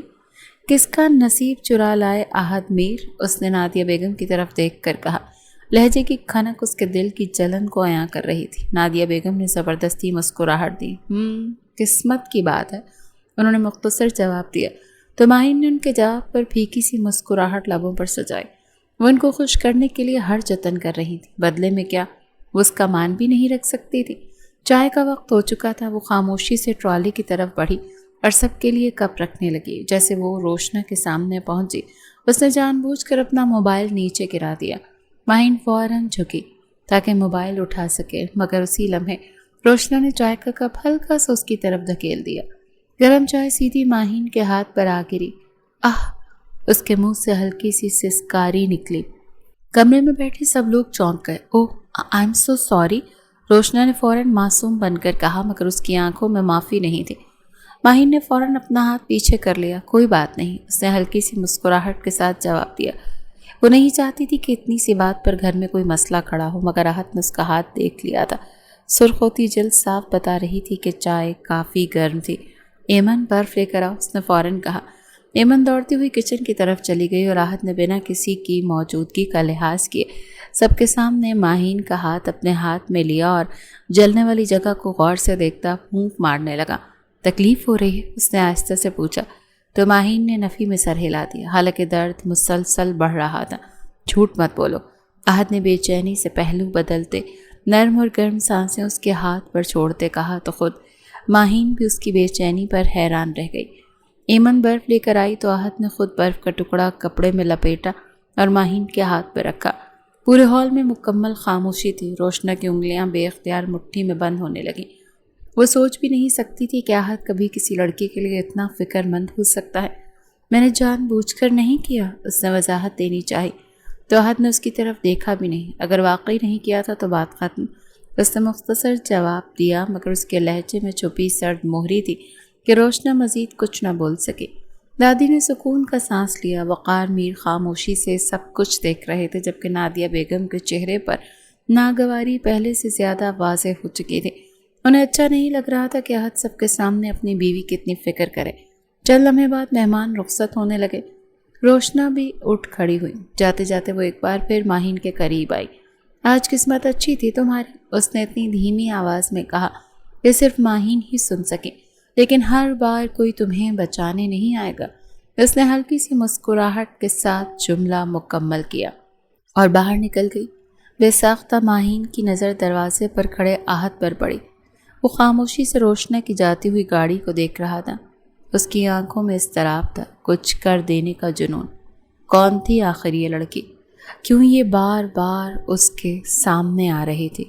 کس کا نصیب چرا لائے آہت میر، اس نے نادیہ بیگم کی طرف دیکھ کر کہا۔ لہجے کی کھنک اس کے دل کی جلن کو عیاں کر رہی تھی۔ نادیہ بیگم نے زبردستی مسکراہٹ دی۔ قسمت کی بات ہے، انہوں نے مختصر جواب دیا تو ماہین نے ان کے جواب پر پھیکی سی مسکراہٹ لبوں پر سجائی۔ وہ ان کو خوش کرنے کے لیے ہر جتن کر رہی تھی، بدلے میں کیا وہ اس کا مان بھی نہیں رکھ سکتی تھی؟ چائے کا وقت ہو چکا تھا۔ وہ خاموشی سے ٹرالی کی طرف بڑھی اور سب کے لیے کپ رکھنے لگی۔ جیسے وہ روشنا کے سامنے پہنچی اس نے جان بوجھ کر اپنا موبائل نیچے گرا دیا۔ ماہین فوراً جھکی تاکہ موبائل اٹھا سکے، مگر اسی لمحے روشنا نے چائے کا کپ ہلکا سا اس کی طرف دھکیل دیا۔ گرم چائے سیدھی ماہین کے ہاتھ پر آ گری۔ آہ! اس کے منہ سے ہلکی سی سسکاری نکلی۔ کمرے میں بیٹھے سب لوگ چونک گئے۔ اوہ آئی ایم سو سوری، روشنا نے فوراً معصوم بن کر کہا، مگر اس کی آنکھوں میں معافی نہیں تھی۔ ماہین نے فوراً اپنا ہاتھ پیچھے کر لیا۔ کوئی بات نہیں، اس نے ہلکی سی مسکراہٹ کے ساتھ جواب دیا۔ وہ نہیں چاہتی تھی کہ اتنی سی بات پر گھر میں کوئی مسئلہ کھڑا ہو، مگر راحت نے اس کا ہاتھ دیکھ لیا تھا۔ سرخ ہوتی جلد صاف بتا رہی تھی کہ چائے کافی گرم تھی۔ ایمن برف لے کر آؤ، اس نے فوراً کہا۔ ایمن دوڑتی ہوئی کچن کی طرف چلی گئی اور راحت نے بنا کسی کی موجودگی کا لحاظ کیے سب کے سامنے ماہین کا ہاتھ اپنے ہاتھ میں لیا اور جلنے والی جگہ کو غور سے دیکھتا پھونک مارنے لگا۔ تکلیف ہو رہی ہے؟ اس نے آہستہ سے پوچھا تو ماہین نے نفی میں سر ہلا دیا، حالانکہ درد مسلسل بڑھ رہا تھا۔ جھوٹ مت بولو، احد نے بے چینی سے پہلو بدلتے نرم اور گرم سانسیں اس کے ہاتھ پر چھوڑتے کہا تو خود ماہین بھی اس کی بے چینی پر حیران رہ گئی۔ ایمن برف لے کر آئی تو احد نے خود برف کا ٹکڑا کپڑے میں لپیٹا اور ماہین کے ہاتھ پہ رکھا۔ پورے ہال میں مکمل خاموشی تھی۔ روشنا کی انگلیاں بے اختیار مٹھی میں بند ہونے لگیں۔ وہ سوچ بھی نہیں سکتی تھی کہ احد کبھی کسی لڑکی کے لیے اتنا فکر مند ہو سکتا ہے۔ میں نے جان بوجھ کر نہیں کیا، اس نے وضاحت دینی چاہی تو احد نے اس کی طرف دیکھا بھی نہیں۔ اگر واقعی نہیں کیا تھا تو بات ختم، اس نے مختصر جواب دیا، مگر اس کے لہجے میں چھپی سرد مہری تھی کہ روشنا مزید کچھ نہ بول سکے۔ دادی نے سکون کا سانس لیا۔ وقار میر خاموشی سے سب کچھ دیکھ رہے تھے، جبکہ نادیہ بیگم کے چہرے پر ناگواری پہلے سے زیادہ واضح ہو چکی تھی۔ انہیں اچھا نہیں لگ رہا تھا کہ احد سب کے سامنے اپنی بیوی کی اتنی فکر کرے۔ چند لمحے بعد مہمان رخصت ہونے لگے۔ روشنا بھی اٹھ کھڑی ہوئی۔ جاتے جاتے وہ ایک بار پھر ماہین کے قریب آئی۔ آج قسمت اچھی تھی تمہاری، اس نے اتنی دھیمی آواز میں کہا کہ صرف ماہین ہی سن سکے، لیکن ہر بار کوئی تمہیں بچانے نہیں آئے گا۔ اس نے ہلکی سی مسکراہٹ کے ساتھ جملہ مکمل کیا اور باہر نکل گئی۔ بے ساختہ ماہین کی نظر دروازے پر کھڑے احد پر پڑی۔ وہ خاموشی سے روشنا کی جاتی ہوئی گاڑی کو دیکھ رہا تھا۔ اس کی آنکھوں میں اضطراب تھا، کچھ کر دینے کا جنون۔ کون تھی آخر یہ لڑکی؟ کیوں یہ بار بار اس کے سامنے آ رہی تھی؟